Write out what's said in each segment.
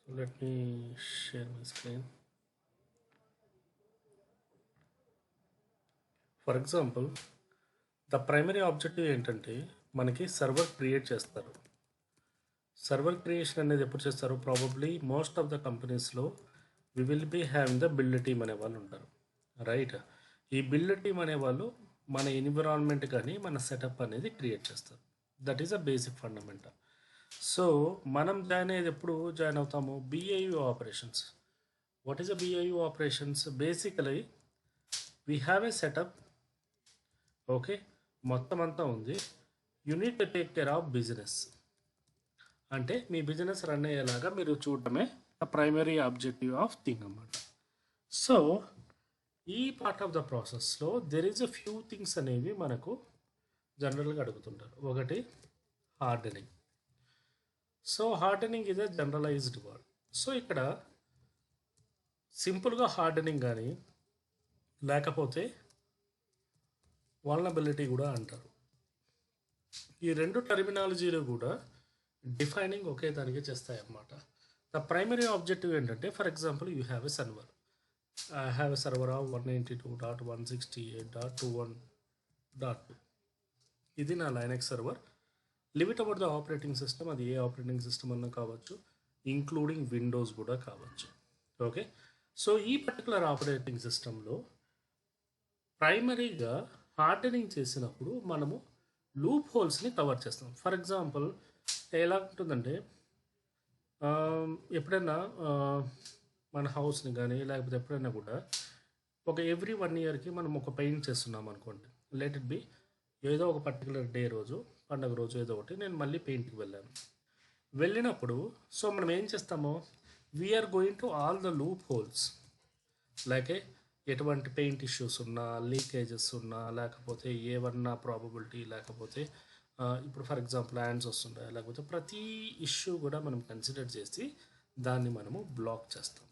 Let me share my screen. For example the primary objective ఏంటంటే మనకి server create చేస్తారు. Server creation అనేది ఎప్పుడు చేస్తారు? ప్రాబబ్లీ మోస్ట్ ఆఫ్ ద కంపెనీస్లో we will be having the build team అనే వాళ్ళు ఉంటారు, రైట్? ఈ బిల్డ్ టీమ్ అనేవాళ్ళు మన ఎన్విరాన్మెంట్ కానీ మన సెటప్ అనేది క్రియేట్ చేస్తారు. That is a basic fundamental. So మనం జాయిన్ అయ్యేది ఎప్పుడు జాయిన్ అవుతాము? BIU operations. What is a BIU operations? Basically we have a setup, okay, మొత్తం అంతా ఉంది. You need to take care of business. అంటే మీ బిజినెస్ రన్ అయ్యేలాగా మీరు చూడటమే the primary objective of thing అన్నమాట. సో ఈ పార్ట్ ఆఫ్ ద ప్రాసెస్లో there is a few things అనేవి మనకు జనరల్గా అడుగుతుంటారు. ఒకటి hardening. So hardening is a generalised word. So ఇక్కడ సింపుల్గా హార్డనింగ్ కానీ లేకపోతే వల్నరబిలిటీ కూడా అంటారు. ఈ రెండు టర్మినాలజీలు కూడా డిఫైనింగ్ ఒకే దానికి చేస్తాయి అన్నమాట. ద ప్రైమరీ ఆబ్జెక్టివ్ ఏంటంటే, for example you have a server. I have a server of 192.168.2. ఇది నా Linux server. Live it about the operating system. అది ఏ ఆపరేటింగ్ సిస్టమ్ అన్నా కావచ్చు, ఇంక్లూడింగ్ విండోస్ కూడా కావచ్చు, ఓకే. సో ఈ పర్టికులర్ ఆపరేటింగ్ సిస్టంలో ప్రైమరీగా హార్డనింగ్ చేసినప్పుడు మనము లూప్ హోల్స్ని కవర్ చేస్తాం. ఫర్ ఎగ్జాంపుల్ ఎలా ఉంటుందంటే, ఎప్పుడైనా మన హౌస్ని కానీ లేకపోతే ఎప్పుడైనా కూడా ఒక ఎవ్రీ 1 ఇయర్కి మనం ఒక పెయింట్ చేస్తున్నాం అనుకోండి. లెట్ ఇట్ బి ఏదో ఒక పర్టికులర్ డే రోజు, పండగ రోజు ఏదో ఒకటి నేను మళ్ళీ పెయింట్కి వెళ్ళినప్పుడు సో మనం ఏం చేస్తామో, we're going to all the loop holes. Like ఎటువంటి పెయింట్ ఇష్యూస్ ఉన్నా, లీకేజెస్ ఉన్నా, లేకపోతే ఏమన్నా ప్రాబబిలిటీ లేకపోతే ఇప్పుడు ఫర్ ఎగ్జాంపుల్ హ్యాండ్స్ వస్తుంటాయి, లేకపోతే ప్రతి ఇష్యూ కూడా మనం కన్సిడర్ చేసి దాన్ని మనము బ్లాక్ చేస్తాం.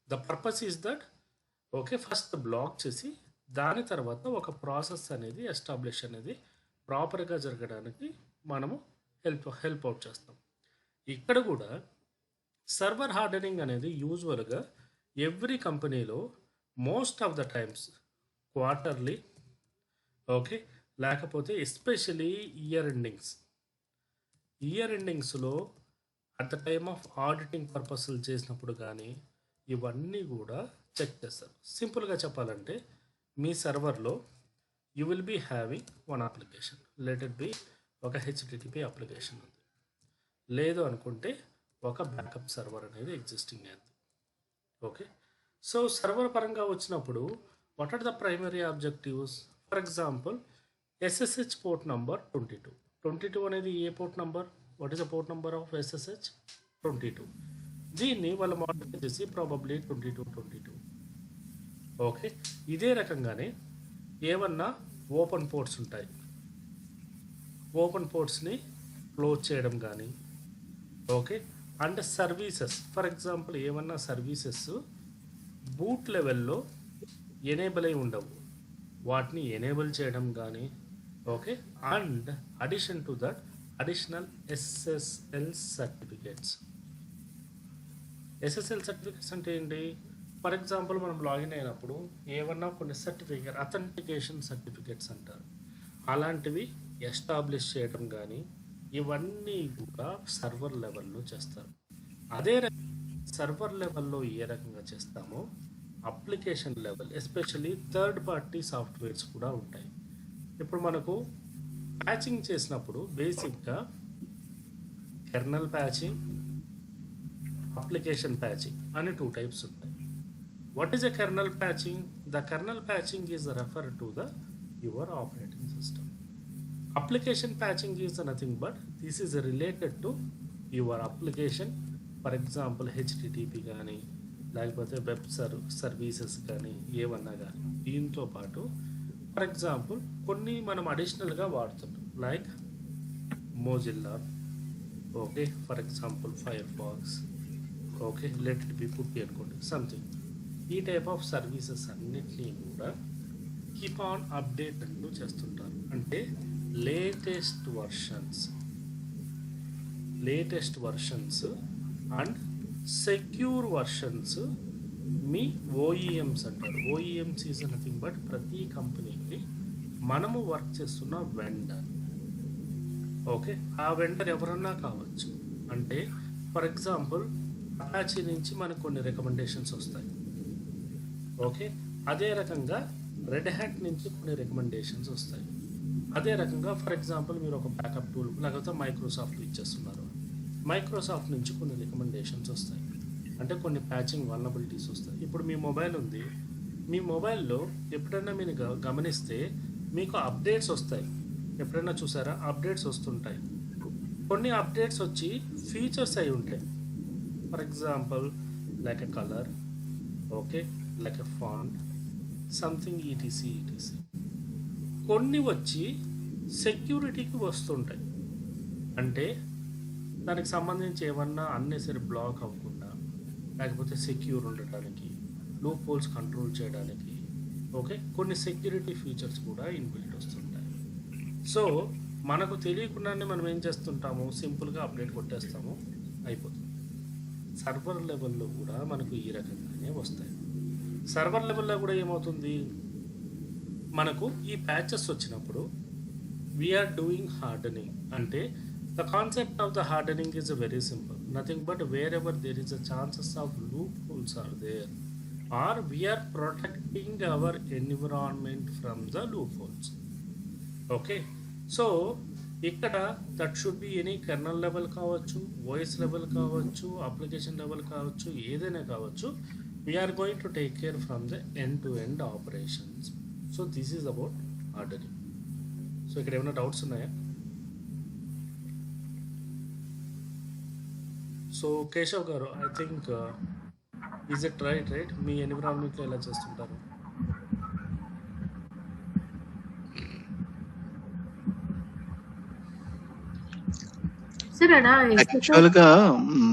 The purpose is that, okay, first block చేసి దాని తర్వాత ఒక ప్రాసెస్ అనేది ఎస్టాబ్లిష్ అనేది ప్రాపర్గా జరగడానికి మనము హెల్ప్ అవుట్ చేస్తాం. ఇక్కడ కూడా సర్వర్ హార్డనింగ్ అనేది యూజువల్గా ఎవ్రీ కంపెనీలో most of the times quarterly, okay, లేకపోతే ఎస్పెషలీ ఇయర్ ఎండింగ్స్లో at the time of auditing పర్పస్లు చేసినప్పుడు కానీ ఇవన్నీ కూడా చెక్ చేస్తారు. సింపుల్గా చెప్పాలంటే మీ సర్వర్లో you will be having one application, let it be ఒక హెచ్టిటిపి అప్లికేషన్ ఉంది, లేదు అనుకుంటే ఒక బ్యాకప్ సర్వర్ అనేది ఎగ్జిస్టింగ్ అయింది, ఓకే. సో సర్వర్ పరంగా వచ్చినప్పుడు what are the primary objectives? For example SSH port number 22 అనేది ఏ port number? What is the port number of SSH? 22. దీన్ని వాళ్ళు మోడిఫై చేసి ప్రాబబ్లీ 22, ఓకే. ఇదే రకంగానే ఏమన్నా ఓపెన్ పోర్ట్స్ ఉంటాయి, ఓపెన్ పోర్ట్స్ని క్లోజ్ చేయడం కానీ, okay. And services, for example ఏమన్నా సర్వీసెస్ బూట్ లెవెల్లో ఎనేబుల్ అయి ఉండవు, వాటిని ఎనేబుల్ చేయడం కానీ, okay. And addition to that additional SSL certificates. SSL certificates అంటే ఏంటి? ఫర్ ఎగ్జాంపుల్ మనం లాగిన్ అయినప్పుడు ఏమన్నా కొన్ని అథెంటికేషన్ సర్టిఫికేట్స్ అంటారు, అలాంటివి ఎస్టాబ్లిష్ చేయడం కానీ ఇవన్నీ కూడా సర్వర్ లెవెల్లో చేస్తారు. అదే సర్వర్ లెవెల్లో ఏ రకంగా చేస్తామో application level, especially third party softwares కూడా ఉంటాయి. ఇప్పుడు మనకు ప్యాచింగ్ చేసినప్పుడు బేసిక్గా కెర్నల్ ప్యాచింగ్, అప్లికేషన్ ప్యాచింగ్ అని 2 టైప్స్ ఉంటాయి. What is a kernel patching? The kernel patching is refer to the your operating system. Application patching is nothing but this is related to your application. For example HTTP కానీ లేకపోతే web services కానీ ఏమన్నా కానీ. దీంతో పాటు for example కొన్ని మనం అడిషనల్గా వాడుతుంటాం, like Mozilla, okay, for example Firefox, okay, let it be PuTTY అనుకోండి సంథింగ్. ఈ టైప్ ఆఫ్ సర్వీసెస్ అన్నిటినీ కూడా కీప్ ఆన్ అప్డేట్ అంటూ చేస్తుంటారు. అంటే latest versions and secure versions మీ ఓఈఎంస్ అంటారు. ఓఈఎంస్ ఈజ్ నథింగ్ బట్ ప్రతి కంపెనీకి మనము వర్క్ చేస్తున్న వెండర్. ఓకే, ఆ వెండర్ ఎవరన్నా కావచ్చు. అంటే ఫర్ ఎగ్జాంపుల్ అపాచీ నుంచి మనకు కొన్ని రికమెండేషన్స్ వస్తాయి. ఓకే, అదే రకంగా రెడ్ హ్యాట్ నుంచి కొన్ని రికమెండేషన్స్ వస్తాయి. అదే రకంగా ఫర్ ఎగ్జాంపుల్ మీరు ఒక బ్యాకప్ టూల్ లేకపోతే మైక్రోసాఫ్ట్ ఇచ్చేస్తున్నారు, మైక్రోసాఫ్ట్ నుంచి కొన్ని రికమెండేషన్స్ వస్తాయి. అంటే కొన్ని ప్యాచింగ్ వల్నబిలిటీస్ వస్తాయి. ఇప్పుడు మీ మొబైల్ ఉంది, మీ మొబైల్లో ఎప్పుడైనా మీరు గమనిస్తే మీకు అప్డేట్స్ వస్తాయి. ఎప్పుడైనా చూసారా? అప్డేట్స్ వస్తుంటాయి. కొన్ని అప్డేట్స్ వచ్చి ఫీచర్స్ అయి ఉంటాయి. For example like a colour, okay, like a font, something ETC. కొన్ని వచ్చి సెక్యూరిటీకి వస్తుంటాయి. అంటే దానికి సంబంధించి ఏమన్నా అన్నెసరీ బ్లాక్ అవ్వకుండా, లేకపోతే సెక్యూర్ ఉండటానికి, లూప్ హోల్స్ కంట్రోల్ చేయడానికి, ఓకే, కొన్ని సెక్యూరిటీ ఫీచర్స్ కూడా ఇన్బిల్ట్ వస్తుంటాయి. సో మనకు తెలియకుండానే మనం ఏం చేస్తుంటాము, సింపుల్గా అప్డేట్ కొట్టేస్తాము, అయిపోతుంది. సర్వర్ లెవెల్లో కూడా మనకు ఈ రకంగానే వస్తాయి. సర్వర్ లెవెల్లో కూడా ఏమవుతుంది, మనకు ఈ ప్యాచెస్ వచ్చినప్పుడు వీఆర్ డూయింగ్ హార్డనింగ్. అంటే the concept of the hardening is very simple, nothing but wherever there is a chances of loop holes are there, or we are protecting our environment from the loop holes. Okay, so ఇక్కడ that should be any kernel level కావచ్చు, voice level కావచ్చు, application level కావచ్చు, ఏదైనా కావచ్చు. We are going to take care from the end to end operations. So this is about hardening. So ఇక్కడ ఏమైనా doubts ఉన్నాయా? So Keshav garu, I think is it right మీ ఎన్విరాన్మెంట్లో ఎలా చేస్తుంటారు? యాక్చువల్గా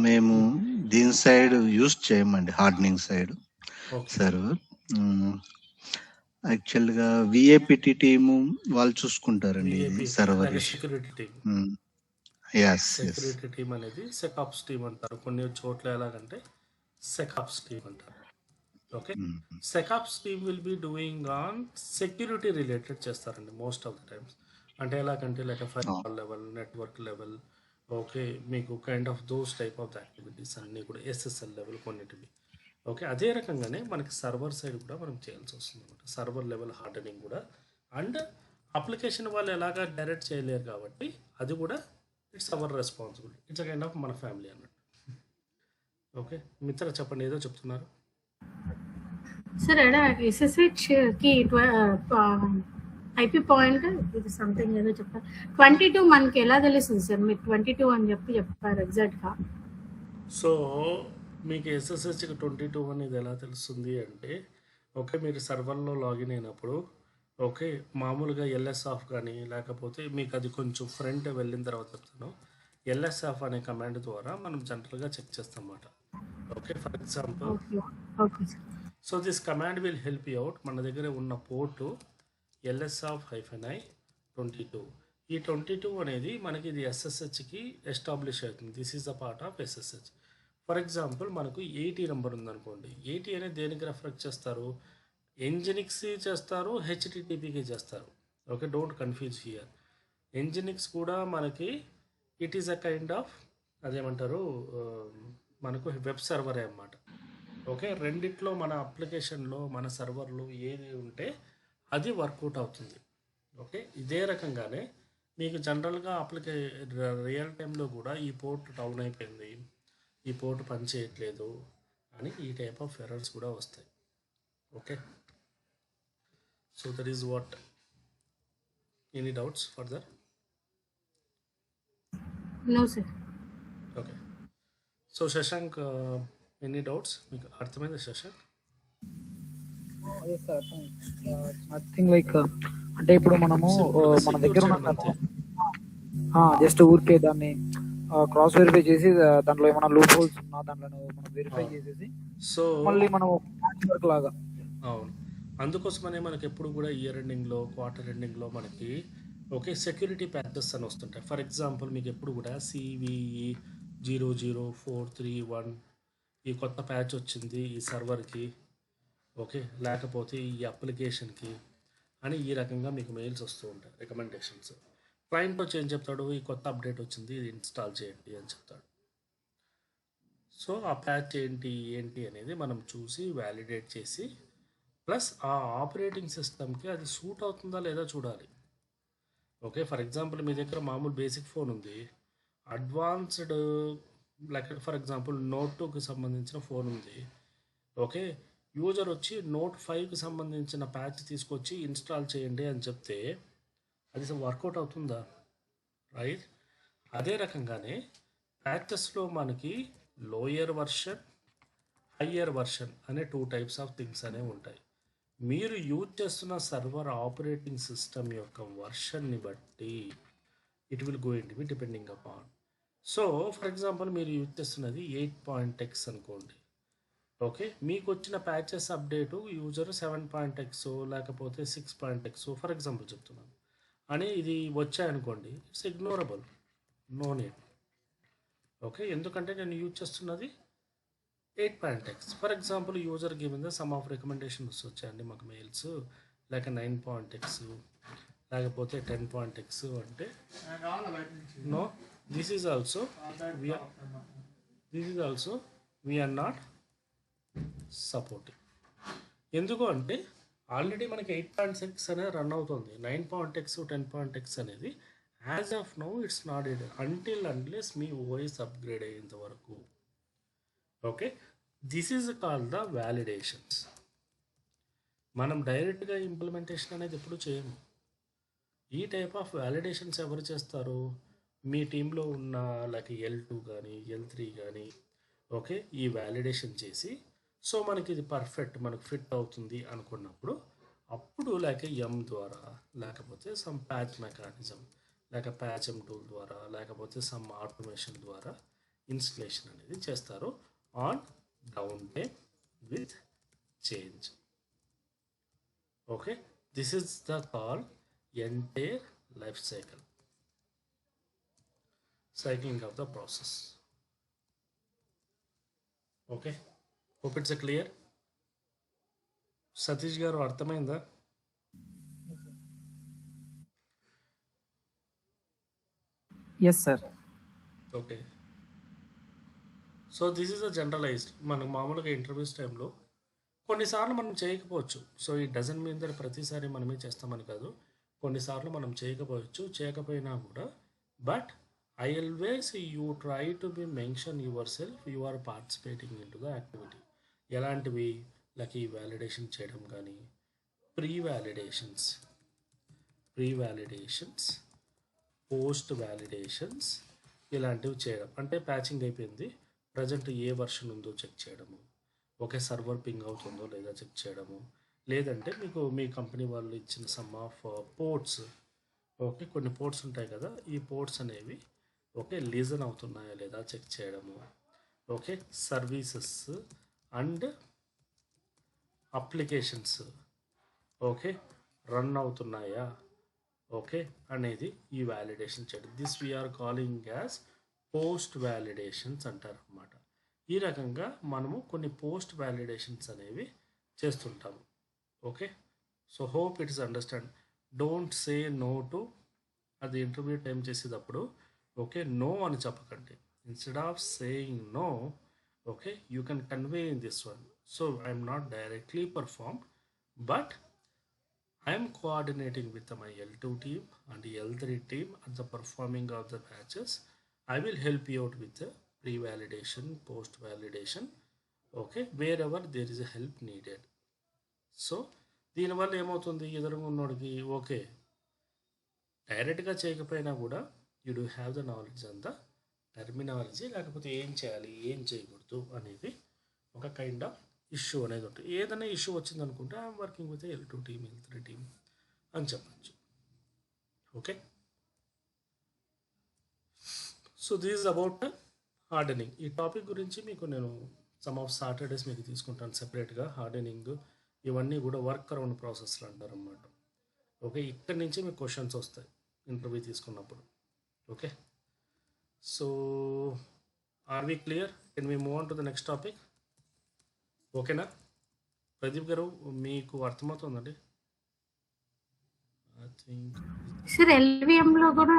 మేము దీని సైడ్ యూజ్ చేయమండి, హార్డనింగ్ సైడ్ సర్వర్. యాక్చువల్గా విఏపిటి టీము వాళ్ళు చూసుకుంటారండి సర్వర్. సెక్యూరిటీ టీమ్ అనేది సెకాప్స్ టీమ్ అంటారు. కొన్ని చోట్ల ఎలాగంటే సెకాప్స్ టీమ్ అంటారు. Okay, SecOps team will be doing on security related చేస్తారండి మోస్ట్ ఆఫ్ ద టైమ్స్. అంటే ఎలాగంటే like firewall level, network level, okay, మీకు kind of those type of activities అన్నీ కూడా ఎస్ఎస్ఎల్ లెవెల్ కొన్నిటివి. ఓకే, అదే రకంగానే మనకి సర్వర్ సైడ్ కూడా మనం చేయాల్సి వస్తుంది అనమాట. సర్వర్ లెవెల్ హార్డనింగ్ కూడా. అండ్ అప్లికేషన్ వాళ్ళు ఎలాగా డైరెక్ట్ చేయలేరు కాబట్టి అది కూడా it's our responsibility. It's kind of మన ఫ్యామిలీ అన్నట్టు. ఓకే మిత్ర, చెప్పండి, ఏదో చెప్తున్నారు సార్. ఎస్ఎస్హెచ్కి ఐపీ పాయింట్ ఇది సంథింగ్ ఏదో చెప్పారు. 22 మనకి ఎలా తెలుస్తుంది సార్? మీరు 22 అని చెప్పారు ఎగ్జాక్ట్గా. సో మీకు ఎస్ఎస్హెచ్కి 22 అనేది ఎలా తెలుస్తుంది అంటే, ఓకే, మీరు సర్వర్లో లాగిన్ అయినప్పుడు, ఓకే, మామూలుగా ఎల్ఎస్ఆఫ్ కానీ లేకపోతే మీకు అది కొంచెం ఫ్రంట్ వెళ్ళిన తర్వాత చెప్తాను, ఎల్ఎస్ఆఫ్ అనే కమాండ్ ద్వారా మనం జనరల్గా చెక్ చేస్తాం అన్నమాట. Okay, for example, so this command will help you out. మన దగ్గర ఉన్న పోర్టు LSAF-I22. ఈ 22 అనేది మనకి ఇది ఎస్ఎస్హెచ్కి ఎస్టాబ్లిష్ అవుతుంది. This is the part of SSH. For example మనకు 80 నెంబర్ ఉందనుకోండి. 80 అనేది దేనికి రెఫర్ చేస్తారు? ఎంజినిక్స్ చేస్తారు, హెచ్టిటిపికి చేస్తారు. Okay, don't confuse here. Nginx కూడా మనకి it is a kind of అదేమంటారు, మనకు వెబ్ సర్వరే అన్నమాట. ఓకే, రెండిట్లో మన అప్లికేషన్లో మన సర్వర్లో ఏది ఉంటే అది వర్కౌట్ అవుతుంది. ఓకే, ఇదే రకంగానే మీకు జనరల్గా రియల్ టైంలో కూడా ఈ పోర్ట్ డౌన్ అయిపోయింది, ఈ పోర్ట్ పని చేయట్లేదు అని ఈ టైప్ ఆఫ్ ఎర్రర్స్ కూడా వస్తాయి. Okay, so that is what. Any doubts further? No sir. Okay, so Shashank, any doubts? మీకు అర్థమైంది శశాంక్? నథింగ్ లైక్, అంటే ఇప్పుడు మనము మన దగ్గర జస్ట్ ఊరికే దాన్ని క్రాస్ వెరిఫై చేసి దాంట్లో ఏమైనా లూప్ హోల్స్ ఉన్నా దాంట్లో మనం వెరిఫై చేసేసి సో మళ్ళీ మనం వర్క్ లాగా. అవును, అందుకోసమనే మనకి ఎప్పుడు కూడా ఇయర్ ఎండింగ్లో, క్వార్టర్ ఎండింగ్లో మనకి ఓకే సెక్యూరిటీ ప్యాచెస్ అని వస్తుంటాయి. ఫర్ ఎగ్జాంపుల్ మీకు ఎప్పుడు కూడా CVE 00431 ఈ కొత్త ప్యాచ్ వచ్చింది ఈ సర్వర్కి, ఓకే, లేకపోతే ఈ అప్లికేషన్కి అని ఈ రకంగా మీకు మెయిల్స్ వస్తూ ఉంటాయి రికమెండేషన్స్. క్లయింట్ వచ్చి ఏం చెప్తాడు, ఈ కొత్త అప్డేట్ వచ్చింది ఇది ఇన్స్టాల్ చేయండి అని చెప్తాడు. సో ఆ ప్యాచ్ ఏంటి అనేది మనం చూసి వ్యాలిడేట్ చేసి, ప్లస్ ఆ ఆపరేటింగ్ సిస్టమ్కి అది సూట్ అవుతుందా లేదా చూడాలి. ఓకే, ఫర్ ఎగ్జాంపుల్ మీ దగ్గర మామూలు బేసిక్ ఫోన్ ఉంది, advanced like for example note 2కి సంబంధించిన ఫోన్ ఉంది. ఓకే, యూజర్ వచ్చి నోట్ 5కి సంబంధించిన ప్యాచ్ తీసుకొచ్చి ఇన్స్టాల్ చేయండి అని చెప్తే అది వర్కౌట్ అవుతుందా? రైట్. అదే రకంగానే ప్యాచెస్లో మనకి లోయర్ వర్షన్, హయ్యర్ వర్షన్ అనే 2 టైప్స్ ఆఫ్ థింగ్స్ అనేవి ఉంటాయి. మీరు యూజ్ చేస్తున్న సర్వర్ ఆపరేటింగ్ సిస్టమ్ యొక్క వర్షన్ని బట్టి it will going to B depending upon. So for example మీరు యూజ్ చేస్తున్నది 8.x అనుకోండి. ఓకే, మీకు వచ్చిన ప్యాచెస్ అప్డేటు యూజర్ 7.x లేకపోతే 6.x ఫర్ ఎగ్జాంపుల్ చెప్తున్నాను అని ఇది వచ్చాయనుకోండి, it's ignorable, no need. Okay, ఎందుకంటే నేను యూజ్ చేస్తున్నది 8.x. For example user given the some of recommendations వచ్చాయండి మాకు మెయిల్స్, లేక 9.x లేకపోతే 10.x అంటే no, this is also we are not supporting. ఎందుకు అంటే ఆల్రెడీ మనకి 8.6 అనేది రన్ అవుతుంది, 9.x 10.x అనేది as of now it's not ed until unless me OS upgrade అయ్యేంత వరకు. Okay, this is called the validations. మనం డైరెక్ట్గా ఇంప్లిమెంటేషన్ అనేది ఎప్పుడు చేయము. ఈ టైప్ ఆఫ్ వ్యాలిడేషన్స్ ఎవరు చేస్తారు? మీ టీంలో ఉన్న లైక్ L2 కానీ L3 కానీ ఓకే, ఈ వ్యాలిడేషన్ చేసి సో మనకి ఇది పర్ఫెక్ట్ మనకు ఫిట్ అవుతుంది అనుకున్నప్పుడు అప్పుడు లేక M ద్వారా లేకపోతే సమ్ ప్యాచ్ మెకానిజం లేక ప్యాచ్ఎం టూల్ ద్వారా లేకపోతే సమ్ ఆటోమేషన్ ద్వారా ఇన్స్టలేషన్ అనేది చేస్తారు on downtime with change. Okay, this is the call entire life cycling of the process. Okay, hope it's clear. Satish గారు అర్థమైందా? Yes sir. Okay, so this is a generalised. మనకు మామూలుగా interviews టైంలో కొన్నిసార్లు మనం చేయకపోవచ్చు. సో ఈ డజన్ మీన్ దట్ ప్రతిసారి మనమే చేస్తామని కాదు, కొన్నిసార్లు మనం చేయకపోవచ్చు, చేయకపోయినా కూడా but I always you try to be mention yourself, you are participating into the activity. ఎలాంటివి లైక్ ఈ వ్యాలిడేషన్ చేయడం కానీ ప్రీ వ్యాలిడేషన్స్ పోస్ట్ వ్యాలిడేషన్స్ ఇలాంటివి చేయడం. అంటే ప్యాచింగ్ అయిపోయింది, ప్రజెంట్ ఏ వర్షన్ ఉందో చెక్ చేయడము, ఒకే సర్వర్ పింగ్ అవుతుందో లేదా చెక్ చేయడము, లేదంటే మీకు మీ కంపెనీ వాళ్ళు ఇచ్చిన సమ్ ఆఫ్ పోర్ట్స్, ఓకే కొన్ని పోర్ట్స్ ఉంటాయి కదా, ఈ పోర్ట్స్ అనేవి ఓకే లీజన్ అవుతున్నాయా లేదా చెక్ చేయడము, okay services and applications okay run అవుతున్నాయా ఓకే అనేది ఈ వ్యాలిడేషన్ చేయడం. This we're calling as post validations అంటారు అన్నమాట. ఈ రకంగా మనము కొన్ని పోస్ట్ వ్యాలిడేషన్స్ అనేవి చేస్తుంటాము. Okay, so hope it is understand. Don't say no to అది ఇంటర్వ్యూ టైం చేసేటప్పుడు ఓకే నో అని చెప్పకండి. Instead of saying no okay you can convey in this one. So I'm not directly perform but I'm coordinating with my L2 team and L3 team at the performing of the patches. I will help you out with the pre-validation, post-validation okay wherever there is a help needed. So దీనివల్ల ఏమవుతుంది, ఎదురుగా ఉన్నోడికి okay డైరెక్ట్గా చేయకపోయినా కూడా you do have the knowledge and the terminology, లేకపోతే ఏం చేయాలి ఏం చేయకూడదు అనేది ఒక కైండ్ ఆఫ్ ఇష్యూ అనేది ఉంటుంది. ఏదైనా ఇష్యూ వచ్చిందనుకుంటే I'm working with L2 team L3 team అని చెప్పచ్చు. Okay, so this is about hardening. ఈ టాపిక్ గురించి మీకు నేను సమ్ ఆఫ్ సాటర్డేస్ మీకు తీసుకుంటాను సెపరేట్గా. హార్డెనింగ్ ఇవన్నీ కూడా వర్క్ అరౌండ్ ప్రాసెస్లు అంటారు అన్నమాట. ఓకే, ఇక్కడి నుంచి మీకు క్వశ్చన్స్ వస్తాయి ఇంటర్వ్యూ తీసుకున్నప్పుడు. Okay, so are we clear? Can we move on to the next topic? ఓకేనా ప్రదీప్ గారు, మీకు అర్థమవుతుందండి? ఐ థింక్ సార్ ఎల్విఎం లో కూడా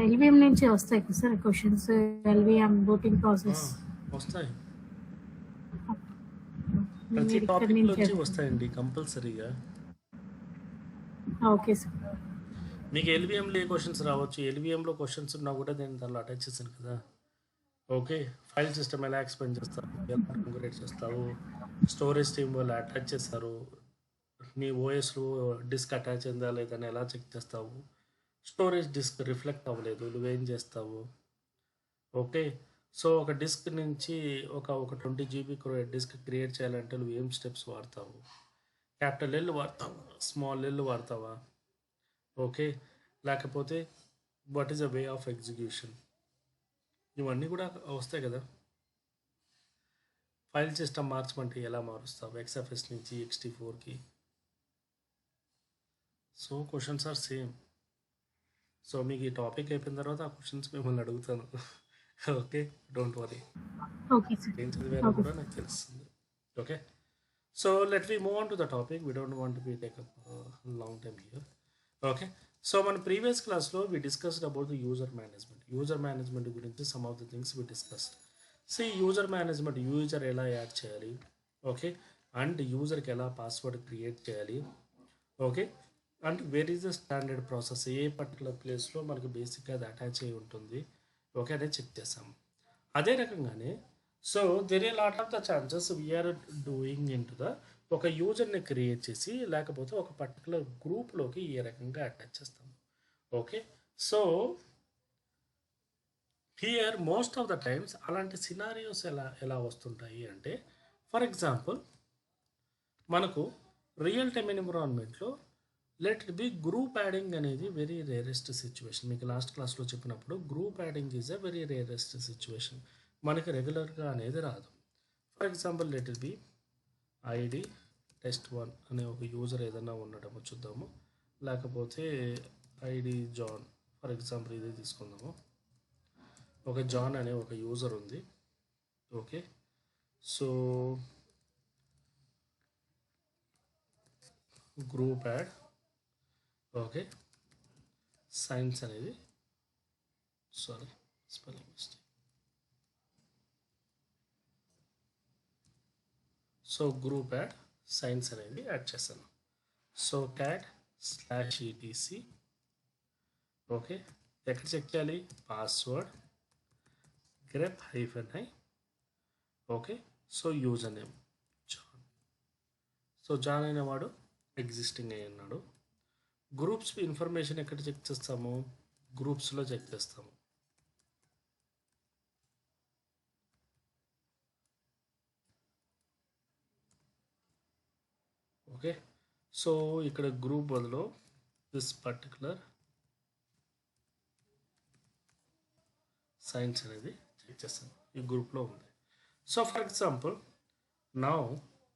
ఎల్విఎం నుంచి వస్తాయి కదా sir questions, LVM booting process వస్తాయి, ప్రతి మీరు ఇక్కడ టాపిక్ నుంచి నుంచి వస్తాయండి కంపల్సరీగా. Okay sir. మీకు ఎల్విఎంలో ఏ క్వశ్చన్స్ రావచ్చు, ఎల్విఎంలో క్వశ్చన్స్ ఉన్నా కూడా నేను దానిలో అటాచ్ చేశాను కదా. ఓకే, ఫైల్ సిస్టమ్ ఎలా ఎక్స్ప్లెయిన్ చేస్తావు, ఎలా కాన్ఫిగరేట్ చేస్తావు, స్టోరేజ్ టీమ్ వాళ్ళు అటాచ్ చేస్తారు, నీ ఓఎస్లో డిస్క్ అటాచ్ అయిందా లేదని ఎలా చెక్ చేస్తావు, స్టోరేజ్ డిస్క్ రిఫ్లెక్ట్ అవ్వలేదు నువ్వేం చేస్తావు. ఓకే, సో ఒక డిస్క్ నుంచి ఒక 20 GB డిస్క్ క్రియేట్ చేయాలంటే నువ్వు ఏం స్టెప్స్ వాడతావు, క్యాపిటల్ ఎల్ వాడతావా, స్మాల్ ఎల్ వాడతావా, ఓకే, లేకపోతే what is the way of execution, ఇవన్నీ కూడా వస్తాయి కదా. ఫైల్ సిస్టమ్ మార్చమంటే ఎలా మారుస్తావు XFS నుంచి XT4కి. So questions are same. So మీకు ఈ టాపిక్ అయిపోయిన తర్వాత ఆ క్వశ్చన్స్ మిమ్మల్ని అడుగుతాను. Okay, don't worry, okay sir. ఏం చదివారో కూడా నాకు తెలుస్తుంది. Okay, so let we move on to the topic, we don't want be take up long time here. Okay, so మన ప్రీవియస్ క్లాస్లో we discussed about the user management గురించి some of the things we discussed. See user management, user ఎలా add చేయాలి, okay, and యూజర్కి ఎలా password create చేయాలి, okay, and where is the standard process, A particular ప్లేస్లో మనకి బేసిక్గా అది అటాచ్ అయి ఉంటుంది, ఓకే, అనేది చెక్ చేసాము. అదే రకంగానే so there a lot of the chances we're doing in to the ఒక యూజర్ని క్రియేట్ చేసి లేకపోతే ఒక పర్టికులర్ గ్రూప్లోకి ఏ రకంగా అటాచ్ చేస్తాము. Okay, so here most of the times అలాంటి సినారియోస్ ఎలా వస్తుంటాయి అంటే, ఫర్ ఎగ్జాంపుల్ మనకు రియల్ టైమ్ ఎన్విరాన్మెంట్లో let it be group adding అనేది వెరీ రేరెస్ట్ సిచ్యువేషన్. మీకు లాస్ట్ క్లాస్లో చెప్పినప్పుడు group adding is a very rarest situation, మనకి రెగ్యులర్గా అనేది రాదు. For example let it be ID test1 అనే ఒక యూజర్ ఏదైనా ఉండడము చూద్దాము, లేకపోతే ఐడి జాన్, ఫర్ ఎగ్జాంపుల్ ఇదే తీసుకుందాము. ఒక జాన్ అనే ఒక యూజర్ ఉంది. Okay, so group add, okay, science అనేది, sorry spelling mistake, so group add science అనేది యాడ్ చేస్తాను. సో cat/etc, ఓకే, ఎక్కడ చెక్ చేయాలి, password grep-i, okay, so user name John, so John అనేవాడు ఎగ్జిస్టింగ్ అయి ఉన్నాడు. గ్రూప్స్ ఇన్ఫర్మేషన్ ఎక్కడ చెక్ చేస్తాము, గ్రూప్స్లో చెక్ చేస్తాము. ఓకే, సో ఇక్కడ గ్రూప్ బదులు దిస్ పర్టికులర్ సైన్స్ అనేది చెక్ చేస్తాను, ఈ గ్రూప్లో ఉంది. సో ఫర్ ఎగ్జాంపుల్ నా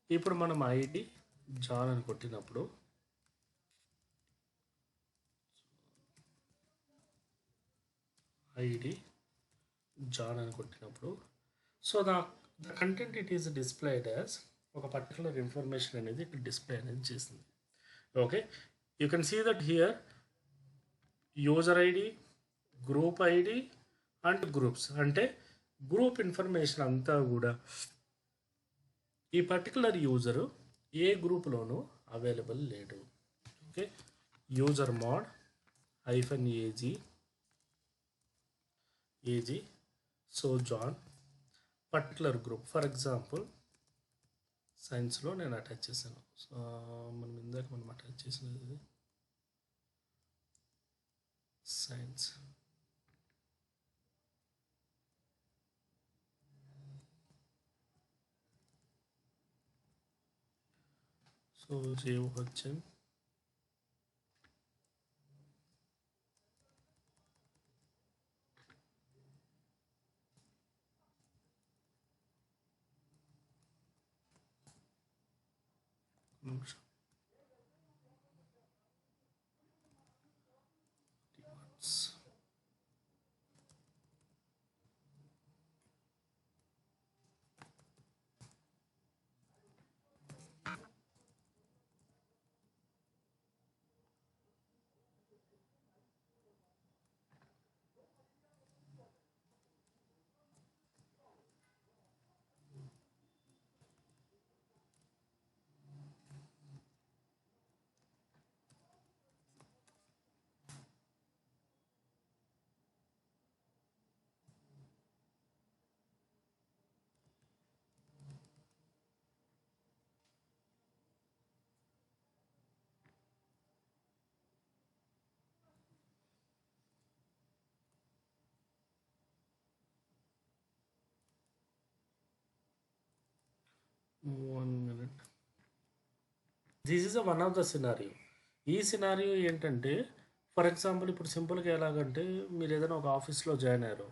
ఇప్పుడు మనం ఐడి జాన్ అని కొట్టినప్పుడు so the content it is displayed as ఒక పర్టికులర్ ఇన్ఫర్మేషన్ అనేది ఇక్కడ డిస్ప్లే అనేది చేసింది. Okay, you can see that here user ID, group ID and groups, అంటే గ్రూప్ ఇన్ఫర్మేషన్ అంతా కూడా ఈ పర్టికులర్ యూజరు ఏ గ్రూప్లోనూ అవైలబుల్ లేడు. Okay, user mode -AG, so John particular group, for example సైన్స్లో నేను అటాచ్ చేశాను. సో మనం అటాచ్ చేసినది సైన్స్. సో JOHN నిమిషం 1 minute. This is one of the scenario. ఈ సినారియో ఏంటంటే ఫర్ ఎగ్జాంపుల్ ఇప్పుడు సింపుల్గా ఎలాగంటే మీరు ఏదైనా ఒక ఆఫీస్లో జాయిన్ అయ్యారు.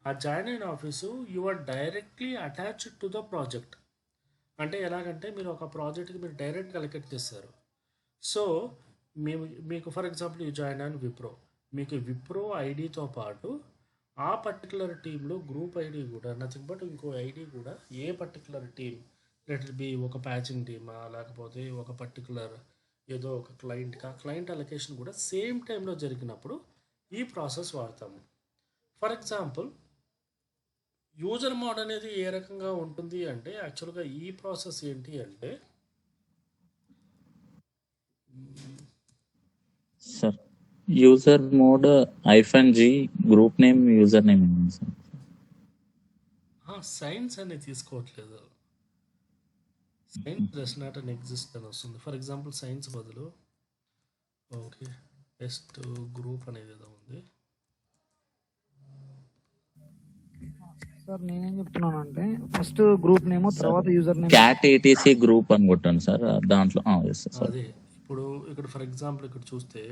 ఆ జాయిన్ అయిన office you are directly attached to the project. అంటే ఎలాగంటే మీరు ఒక ప్రాజెక్ట్కి మీరు డైరెక్ట్గా అలొకేట్ చేస్తారు. సో మీకు ఫర్ ఎగ్జాంపుల్ యూ జాయిన్ అని విప్రో, మీకు విప్రో ఐడితో పాటు ఆ పర్టికులర్ టీంలో గ్రూప్ ఐడి కూడా నథింగ్ బట్ ఇంకో ఐడి కూడా ఏ పర్టికులర్ టీం లెట్ బి ఒక ప్యాచింగ్ టీమా లేకపోతే ఒక పర్టికులర్ ఏదో ఒక క్లయింట్ అలొకేషన్ కూడా సేమ్ టైంలో జరిగినప్పుడు ఈ ప్రాసెస్ వాడతాము. ఫర్ ఎగ్జాంపుల్ యూజర్ మోడ్ అనేది ఏ రకంగా ఉంటుంది అంటే యాక్చువల్గా ఈ ప్రాసెస్ ఏంటి అంటే sir user mode -G group name user name ఉంది సార్. సైన్స్ అనేది తీసుకోవట్లేదు. Science does not an exist అని వస్తుంది. ఫర్ ఎగ్జాంపుల్ సైన్స్ బదులు ఓకే టెస్ట్ గ్రూప్ అనేది ఏదో ఉంది. సార్ నేనేం చెప్తున్నాను అంటే ఫస్ట్ గ్రూప్ నేమ్ తర్వాత user name cat ATC group అని కొట్టాను సార్ దాంట్లో. yes sir. అదే ఇప్పుడు ఇక్కడ ఫర్ ఎగ్జాంపుల్ ఇక్కడ చూస్తే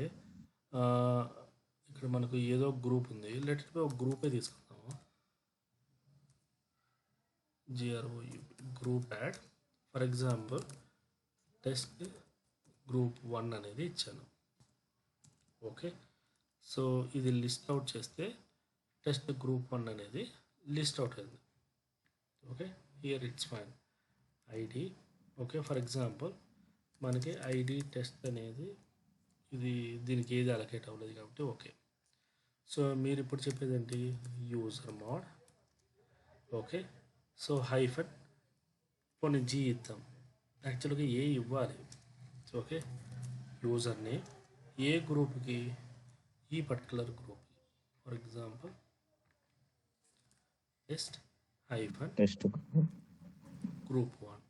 ఇక్కడ మనకు ఏదో గ్రూప్ ఉంది. లెట్ ఇట్ బి ఒక గ్రూపే తీసుకుందాము. GROUP group add for example test group 1 అనేది ఇచ్చాను. ఓకే సో ఇది లిస్ట్ అవుట్ చేస్తే టెస్ట్ గ్రూప్ 1 అనేది లిస్ట్ అవుట్ అయింది. Okay here it's fine ID. Okay for example మనకి ఐడి టెస్ట్ అనేది ఇది దీనికి ఏది అలొకేట్ అవ్వలేదు కాబట్టి ఓకే. సో మీరు ఇప్పుడు చెప్పేది ఏంటి user mode. Okay so hyphen కొన్ని G ఇద్దాం. యాక్చువల్గా ఏ ఇవ్వాలి. ఓకే యూజర్ నేమ్ ఏ గ్రూప్కి ఈ particular group for example test hyphen test group 1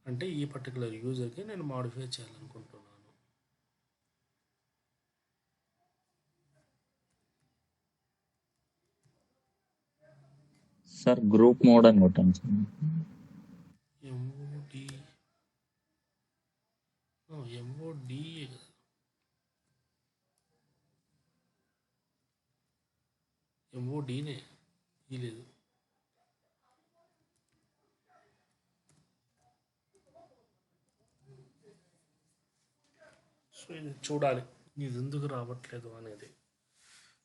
అంటే ఈ పర్టికులర్ యూజర్కి నేను మాడిఫై చేయాలనుకుంటున్నాను. సార్ గ్రూప్ మోడ్ అని కొట్టాను సార్. MOD MODనే ఈ లేదు. సో ఇది చూడాలి ఇది ఎందుకు రావట్లేదు అనేది.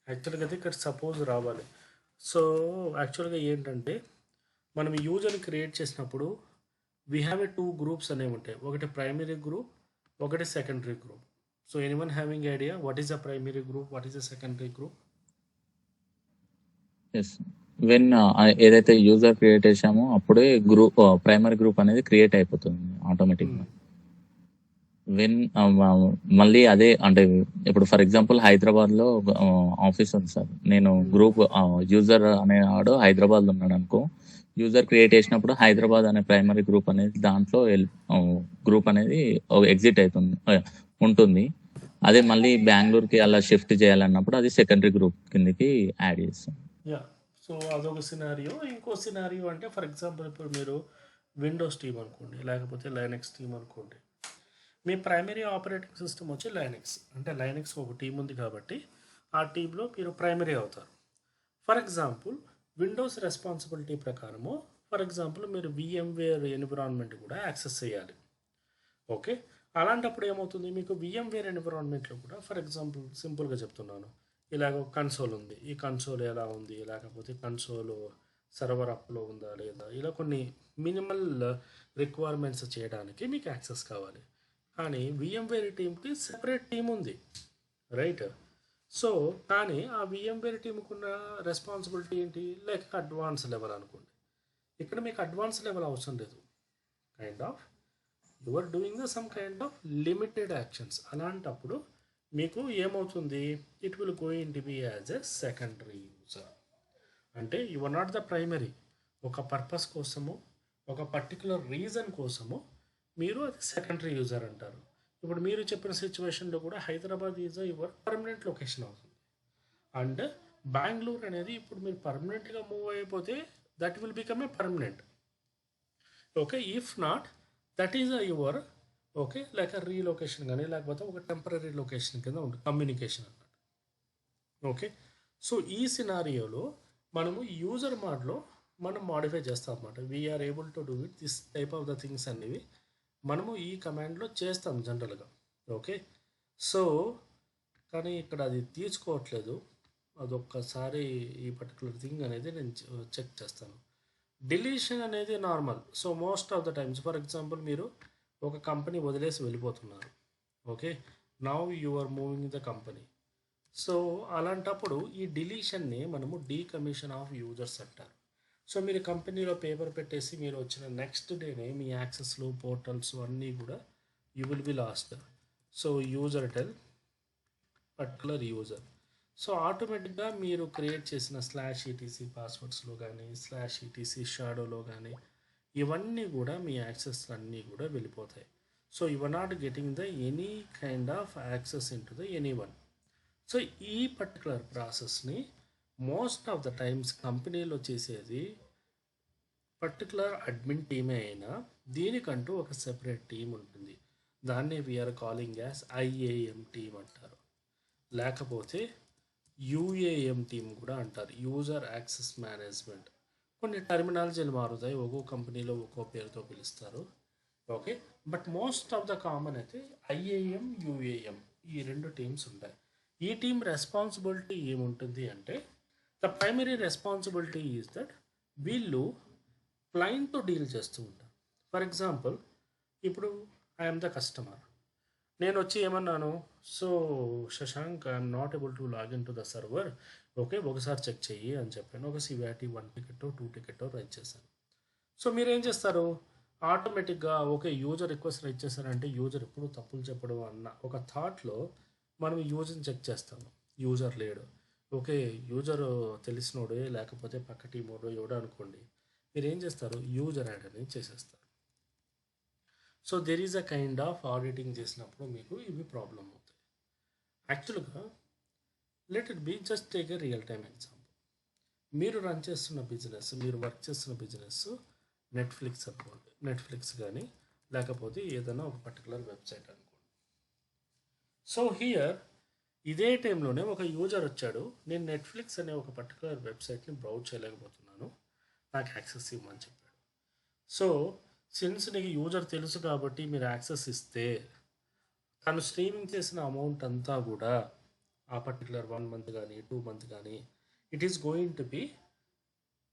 యాక్చువల్గా అయితే ఇక్కడ సపోజ్ రావాలి. సో యాక్చువల్గా ఏంటంటే మనం యూజర్ని క్రియేట్ చేసినప్పుడు వీ హ్యావ్ ఏ 2 గ్రూప్స్ అనేవి ఉంటాయి. ఒకటి ప్రైమరీ గ్రూప్, ఒకటి secondary group. So anyone having idea what is the primary group, what is the secondary group? Yes when ఏదైతే యూజర్ క్రియేట్ చేసామో అప్పుడే గ్రూప్ ప్రైమరీ గ్రూప్ అనేది క్రియేట్ అయిపోతుంది ఆటోమేటిక్గా. వెన్ మళ్ళీ అదే అంటే ఇప్పుడు ఫర్ ఎగ్జాంపుల్ హైదరాబాద్లో ఆఫీస్ ఉంది సార్. నేను గ్రూప్ యూజర్ అనేవాడు హైదరాబాద్లో ఉన్నాడు అనుకో. యూజర్ క్రియేట్ చేసినప్పుడు హైదరాబాద్ అనే ప్రైమరీ గ్రూప్ అనేది దాంట్లో గ్రూప్ అనేది ఎగ్జిట్ అవుతుంది ఉంటుంది. అదే మళ్ళీ బెంగళూరుకి అలా షిఫ్ట్ చేయాలన్నప్పుడు అది సెకండరీ గ్రూప్ కిందకి యాడ్ చేస్తాం. యా సో అదొక సినారియో. ఇంకో సినారియో అంటే ఫర్ ఎగ్జాంపుల్ ఇప్పుడు మీరు విండోస్ టీమ్ అనుకోండి లేకపోతే లైనక్స్ టీమ్ అనుకోండి. మీ ప్రైమరీ ఆపరేటింగ్ సిస్టమ్ వచ్చి లైనక్స్. అంటే లైనక్స్ ఒక టీం ఉంది కాబట్టి ఆ టీంలో మీరు ప్రైమరీ అవుతారు. ఫర్ ఎగ్జాంపుల్ విండోస్ రెస్పాన్సిబిలిటీ ప్రకారము ఫర్ ఎగ్జాంపుల్ మీరు VMware ఎన్విరాన్మెంట్ కూడా యాక్సెస్ చేయాలి. ఓకే అలాంటప్పుడు ఏమవుతుంది మీకు VMware ఎన్విరాన్మెంట్లో కూడా ఫర్ ఎగ్జాంపుల్ సింపుల్గా చెప్తున్నాను ఇలాగ కన్సోల్ ఉంది. ఈ కన్సోల్ ఎలా ఉంది లేకపోతే కన్సోల్ సర్వర్ అప్లో ఉందా లేదా ఇలా కొన్ని మినిమల్ రిక్వైర్మెంట్స్ చేయడానికి మీకు యాక్సెస్ కావాలి. కానీ VMware టీమ్కి సెపరేట్ టీం ఉంది రైట్. సో కానీ ఆ VMware టీంకి ఉన్న రెస్పాన్సిబిలిటీ ఏంటి లైక్ అడ్వాన్స్ లెవెల్ అనుకోండి. ఇక్కడ మీకు అడ్వాన్స్ లెవెల్ అవసరం లేదు. Kind of you are doing the some kind of limited actions. అలాంటప్పుడు మీకు ఏమవుతుంది it will going to be as a secondary user. అంటే you are not the primary. ఒక పర్పస్ కోసము ఒక పర్టికులర్ రీజన్ కోసము మీరు అది సెకండరీ యూజర్ అంటారు. ఇప్పుడు మీరు చెప్పిన సిచ్యువేషన్లో కూడా Hyderabad is your permanent location అవుతుంది. అండ్ బెంగళూరు అనేది ఇప్పుడు మీరు పర్మనెంట్గా మూవ్ అయిపోతే that will become a permanent. Okay, if not that is your okay like relocation కానీ లేకపోతే ఒక టెంపరీ లొకేషన్ కింద ఉంటుంది కమ్యూనికేషన్ అన్నమాట. ఓకే, సో ఈ సినారియోలో మనము యూజర్ మోడ్లో మనం మాడిఫై చేస్తాం అన్నమాట. We're able to do it this type of the things అనేవి మనము ఈ కమాండ్లో చేస్తాం జనరల్గా. ఓకే, సో కానీ ఇక్కడ అది తీసుకోవట్లేదు. అదొక్కసారి ఈ పర్టికులర్ థింగ్ అనేది నేను చెక్ చేస్తాను. డిలీషన్ అనేది normal. So most of the times for example మీరు ఒక కంపెనీ వదిలేసి వెళ్ళిపోతున్నారు. Okay, now you are moving the company. So అలాంటప్పుడు ఈ డిలీషన్ని మనము డీకమిషన్ ఆఫ్ యూజర్స్ అంటారు. సో మీరు కంపెనీలో పేపర్ పెట్టేసి మీరు వచ్చిన నెక్స్ట్ డేనే మీ యాక్సెస్లు పోర్టల్స్ అన్నీ కూడా you will B last. So user tell particular user. So ఆటోమేటిక్గా మీరు క్రియేట్ చేసిన /etc పాస్వర్డ్స్లో కానీ /etc షాడోలో కానీ ఇవన్నీ కూడా మీ యాక్సెస్ అన్నీ కూడా వెళ్ళిపోతాయి. So you are not getting the any kind of access in to the any one. So ఈ పర్టికులర్ ప్రాసెస్ని మోస్ట్ ఆఫ్ ద టైమ్స్ కంపెనీలో చేసేది పర్టికులర్ అడ్మిన్ టీమే అయినా దీనికంటూ ఒక సెపరేట్ టీం ఉంటుంది. దాన్ని we're calling as IAM team అంటారు, లేకపోతే UAM టీమ్ కూడా అంటారు, యూజర్ యాక్సెస్ మేనేజ్మెంట్. కొన్ని టర్మినాలజీలు మారుతాయి, ఒక్కో కంపెనీలో ఒక్కో పేరుతో పిలుస్తారు. Okay, but most of the common అయితే IAM UAM ఈ రెండు టీమ్స్ ఉంటాయి. ఈ టీమ్ రెస్పాన్సిబిలిటీ ఏముంటుంది అంటే the primary responsibility is that వీళ్ళు క్లయింట్తో డీల్ చేస్తూ ఉంటారు. ఫర్ ఎగ్జాంపుల్ ఇప్పుడు ఐఎమ్ ద కస్టమర్, నేను వచ్చి ఏమన్నాను, so Shashank I'm not able to login to the server, okay ఒకసారి చెక్ చెయ్యి అని చెప్పాను. ఒక CVAT 1 టికెట్ 2 టికెట్ రైట్ చేశాను. సో మీరు ఏం చేస్తారు, ఆటోమేటిక్గా ఓకే యూజర్ రిక్వెస్ట్ రైట్ చేశారంటే యూజర్ ఎప్పుడు తప్పులు చెప్పడం అన్న ఒక థాట్లో మనం యూజర్ని చెక్ చేస్తాము. యూజర్ లేడు, ఓకే యూజర్ తెలిసినోడే లేకపోతే పక్క టీమోడో ఎవడో అనుకోండి, మీరు ఏం చేస్తారు, యూజర్ యాడ్ అనేది చేసేస్తారు. So there is a kind of auditing చేసినప్పుడు మీకు ఇవి ప్రాబ్లం అవుతాయి. యాక్చువల్గా let it be just take a real time example. మీరు రన్ చేస్తున్న బిజినెస్, మీరు వర్క్ చేస్తున్న బిజినెస్ నెట్ఫ్లిక్స్ అనుకోండి, నెట్ఫ్లిక్స్ కానీ లేకపోతే ఏదైనా ఒక పర్టికులర్ వెబ్సైట్ అనుకోండి. సో హియర్ ఇదే టైంలోనే ఒక యూజర్ వచ్చాడు, నేను నెట్ఫ్లిక్స్ అనే ఒక పర్టికులర్ వెబ్సైట్ని బ్రౌజ్ చేయలేకపోతున్నాను, నాకు యాక్సెస్ ఇవ్వమని చెప్పాడు. సో సిన్స్ నీకు యూజర్ తెలుసు కాబట్టి మీరు యాక్సెస్ ఇస్తే తను స్ట్రీమింగ్ చేసిన అమౌంట్ అంతా కూడా ఆ పర్టికులర్ 1 మంత్ కానీ 2 మంత్ కానీ it is going to B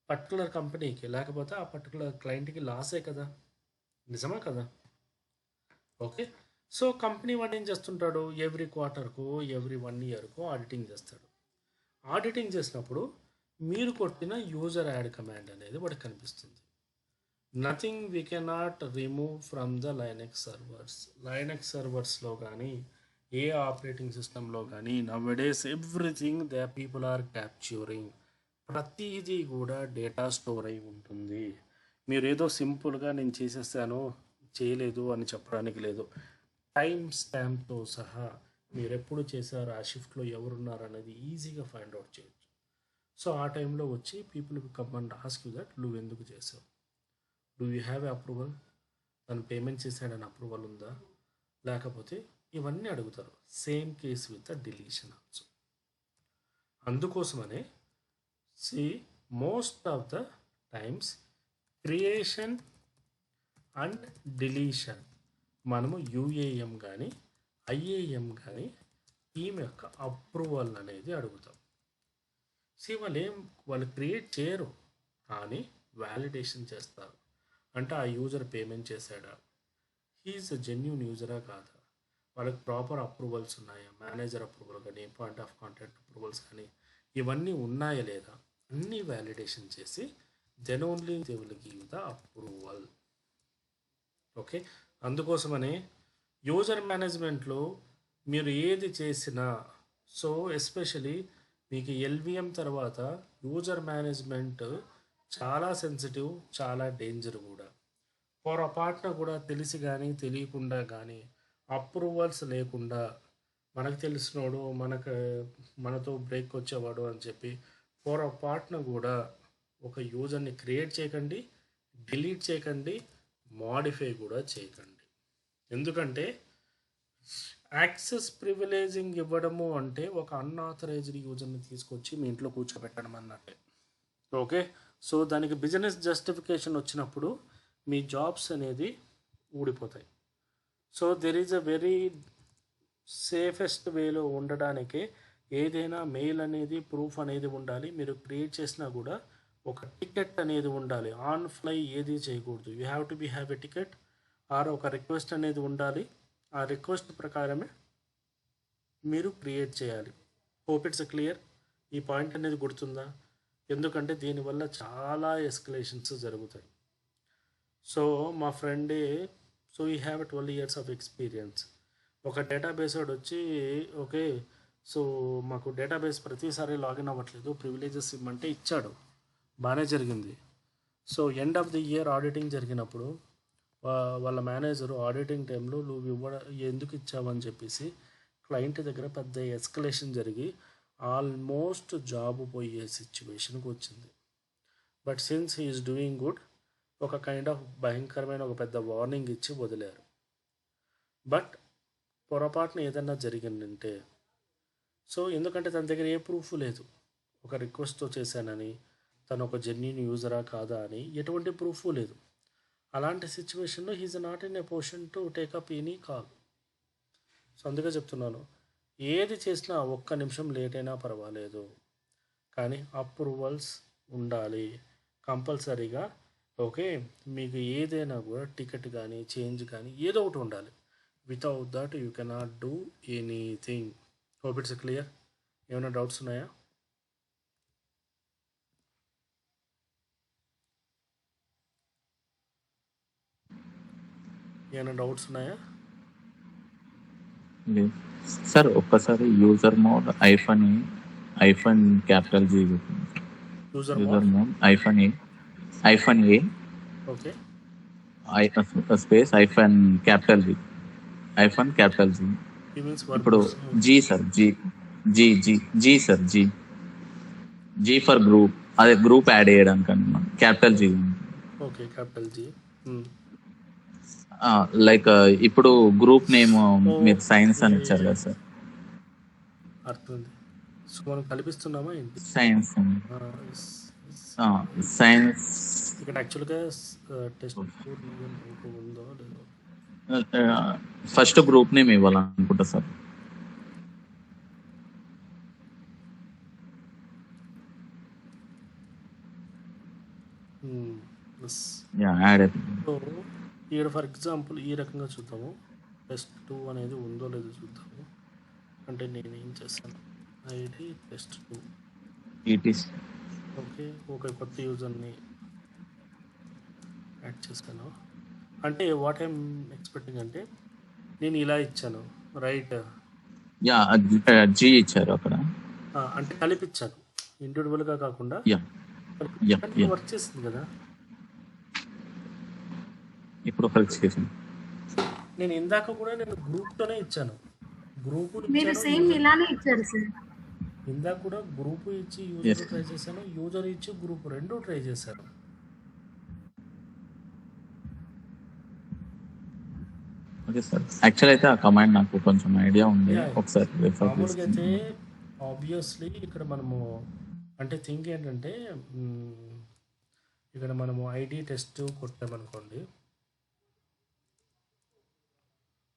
particular కంపెనీకి లేకపోతే ఆ పర్టికులర్ క్లయింట్కి లాసే కదా, నిజమా కదా? ఓకే, సో కంపెనీ వాడు ఏం చేస్తుంటాడు, ఎవ్రీ క్వార్టర్కు ఎవ్రీ 1 ఇయర్కు ఆడిటింగ్ చేస్తాడు. ఆడిటింగ్ చేసినప్పుడు మీరు కొట్టిన యూజర్ యాడ్ కమాండ్ అనేది వాడికి కనిపిస్తుంది. Nothing we cannot remove from the Linux servers. Linux సర్వర్స్లో కానీ ఏ ఆపరేటింగ్ సిస్టంలో కానీ nowadays everything the people are capturing. ప్రతిదీ కూడా డేటా స్టోర్ అయి ఉంటుంది. మీరు ఏదో సింపుల్గా నేను చేసేసాను చేయలేదు అని చెప్పడానికి లేదు. టైం స్టాంప్తో సహా మీరు ఎప్పుడు చేశారు, ఆ షిఫ్ట్లో ఎవరున్నారు అనేది ఈజీగా ఫైండ్ అవుట్ చేయొచ్చు. సో ఆ టైంలో వచ్చి people come and ask you that నువ్వు ఎందుకు చేసావు, డూ యూ హ్యావ్ అప్రూవల్, తను పేమెంట్ చేశాడని అప్రూవల్ ఉందా, లేకపోతే ఇవన్నీ అడుగుతారు. Same case with the deletion also. అందుకోసమనే most of the times creation and deletion మనము UAM కానీ IAM కానీ టీమ్ యొక్క అప్రూవల్ అనేది అడుగుతాం. వాళ్ళు క్రియేట్ చేయరు కానీ వ్యాలిడేషన్ చేస్తారు. అంటే ఆ యూజర్ పేమెంట్ చేశాడా, హీఈస్ అ జెన్యూన్ యూజరా కాదా, వాళ్ళకి ప్రాపర్ అప్రూవల్స్ ఉన్నాయా, మేనేజర్ అప్రూవల్ కానీ పాయింట్ ఆఫ్ కాంటాక్ట్ అప్రూవల్స్ కానీ ఇవన్నీ ఉన్నాయా లేదా అన్నీ వ్యాలిడేషన్ చేసి then only they will give the approval. Okay, అందుకోసమనే యూజర్ మేనేజ్మెంట్లో మీరు ఏది చేసినా, సో ఎస్పెషలీ మీకు LVM తర్వాత యూజర్ మేనేజ్మెంట్ చాలా సెన్సిటివ్, చాలా డేంజర్ కూడా. పొరపాటున కూడా తెలిసి కానీ తెలియకుండా కానీ అప్రూవల్స్ లేకుండా మనకు తెలిసినోడు మనతో బ్రేక్ వచ్చేవాడు అని చెప్పి పొరపాటున కూడా ఒక యూజర్ని క్రియేట్ చేయకండి, డిలీట్ చేయకండి, మాడిఫై కూడా చేయకండి. ఎందుకంటే యాక్సెస్ ప్రివిలేజింగ్ ఇవ్వడము అంటే ఒక అన్ఆథరైజ్డ్ యూజర్ని తీసుకొచ్చి మీ ఇంట్లో కూర్చోబెట్టడం అన్నట్టే. ఓకే, సో దానికి బిజినెస్ జస్టిఫికేషన్ వచ్చినప్పుడు మీ జాబ్స్ అనేది ఊడిపోతాయి. So there is a very safest వేలో ఉండడానికి ఏదైనా మెయిల్ అనేది ప్రూఫ్ అనేది ఉండాలి. మీరు క్రియేట్ చేసినా కూడా ఒక టికెట్ అనేది ఉండాలి. ఆన్ ఫ్లై ఏది చేయకూడదు. You have to have a ticket or ఒక రిక్వెస్ట్ అనేది ఉండాలి. ఆ రిక్వెస్ట్ ప్రకారమే మీరు క్రియేట్ చేయాలి. Hope it's clear. ఈ పాయింట్ అనేది గుర్తుందా? ఎందుకంటే దీనివల్ల చాలా ఎస్కలేషన్స్ జరుగుతాయి. సో మా ఫ్రెండే, so you have 12 years of experience. ఒక డేటాబేస్ వాడు వచ్చి, ఓకే సో మాకు డేటాబేస్ ప్రతిసారి లాగిన్ అవ్వట్లేదు, ప్రివిలేజెస్ ఇవ్వమంటే ఇచ్చాడు, బాగానే జరిగింది. So end of the year auditing జరిగినప్పుడు వాళ్ళ మేనేజరు ఆడిటింగ్ టైంలో నువ్వు ఎందుకు ఇచ్చావని చెప్పేసి క్లయింట్ దగ్గర పెద్ద ఎస్కలేషన్ జరిగి ఆల్మోస్ట్ జాబ్ పోయే సిచ్యువేషన్కి వచ్చింది. But since he is doing good, ఒక కైండ్ ఆఫ్ భయంకరమైన ఒక పెద్ద వార్నింగ్ ఇచ్చి వదిలారు. బట్ పొరపాటున ఏదన్నా జరిగిందంటే, సో ఎందుకంటే తన దగ్గర ఏ ప్రూఫ్ లేదు, ఒక రిక్వెస్ట్తో చేశానని, తను ఒక జెన్యూన్ యూజరా కాదా అని ఎటువంటి ప్రూఫ్ లేదు. అలాంటి సిచ్యువేషన్లో he is not in a position to take up any call. So అందుకే చెప్తున్నాను, ఏది చేసినా 1 నిమిషం లేట్ అయినా పర్వాలేదు, కానీ అప్రూవల్స్ ఉండాలి కంపల్సరీగా. ఓకే, మీకు ఏదైనా కూడా టికెట్ కానీ చేంజ్ కానీ ఏదో ఒకటి ఉండాలి. Without that you cannot do anything. Hope it's clear. ఏమైనా డౌట్స్ ఉన్నాయా? ఏమైనా డౌట్స్ ఉన్నాయా? సార్ ఒక్కసారి user mod hyphen capital G user user mod hyphen A okay, space hyphen capital G ఈ మీన్స్ ఇప్పుడు G sir G sir G for group, అదే group add చేయడానికి అన్నమాట. Capital G. Okay, capital G. Like ఇప్పుడు group name మీరు science అని ఇచ్చారు కదా సార్. అర్థమైంది. సో మనం కల్పిస్తున్నామా ఏంటి? సైన్స్ ఇక్కడ యాక్చువల్గా టెస్ట్ ఉందో లేదో. ఫస్ట్ గ్రూప్ నేమ్ ఇవ్వాలనుకుంటా సార్. యాడ్. సో ఇక్కడ ఫర్ ఎగ్జాంపుల్ ఈ రకంగా చూద్దాము. టెస్ట్2 అనేది ఉందో లేదో చూద్దాము. అంటే నేను ఏం చేస్తాను, ఐడి టెస్ట్2. ఓకే, ఒక కొత్త యూజర్ని యాడ్ చేస్తాను. అంటే వాట్ ఐమ్ ఎక్స్పెక్టింగ్ అంటే నేను ఇలా ఇచ్చాను, రైట్? జీ ఇచ్చారు అక్కడ, అంటే కలిపిచ్చాను, ఇండివిజువల్గా కాకుండా వర్క్ చేస్తుంది కదా. ఇప్పుడు వెరిఫికేషన్ నేను ఇందాక కూడా నేను గ్రూప్తోనే ఇచ్చాను. గ్రూప్ మీరు సేమ్ ఇలానే ఇచ్చారు సార్. ఇందాక కూడా గ్రూప్ ఇచ్చి యూజర్ ట్రై చేశాను, యూజర్ ఇచ్చి గ్రూప్ 2 ట్రై చేశాను. Okay sir. యాక్చువల్ అయితే ఆ కమాండ్ నాకు కొంచెం ఐడియా ఉంది, ఒకసారి మామూలుగా అయితే ఆబ్వియస్లీ ఇక్కడ మనము అంటే థింక్ ఏంటంటే ఇక్కడ మనము ఐడి టెస్ట్ కొట్టామనుకోండి,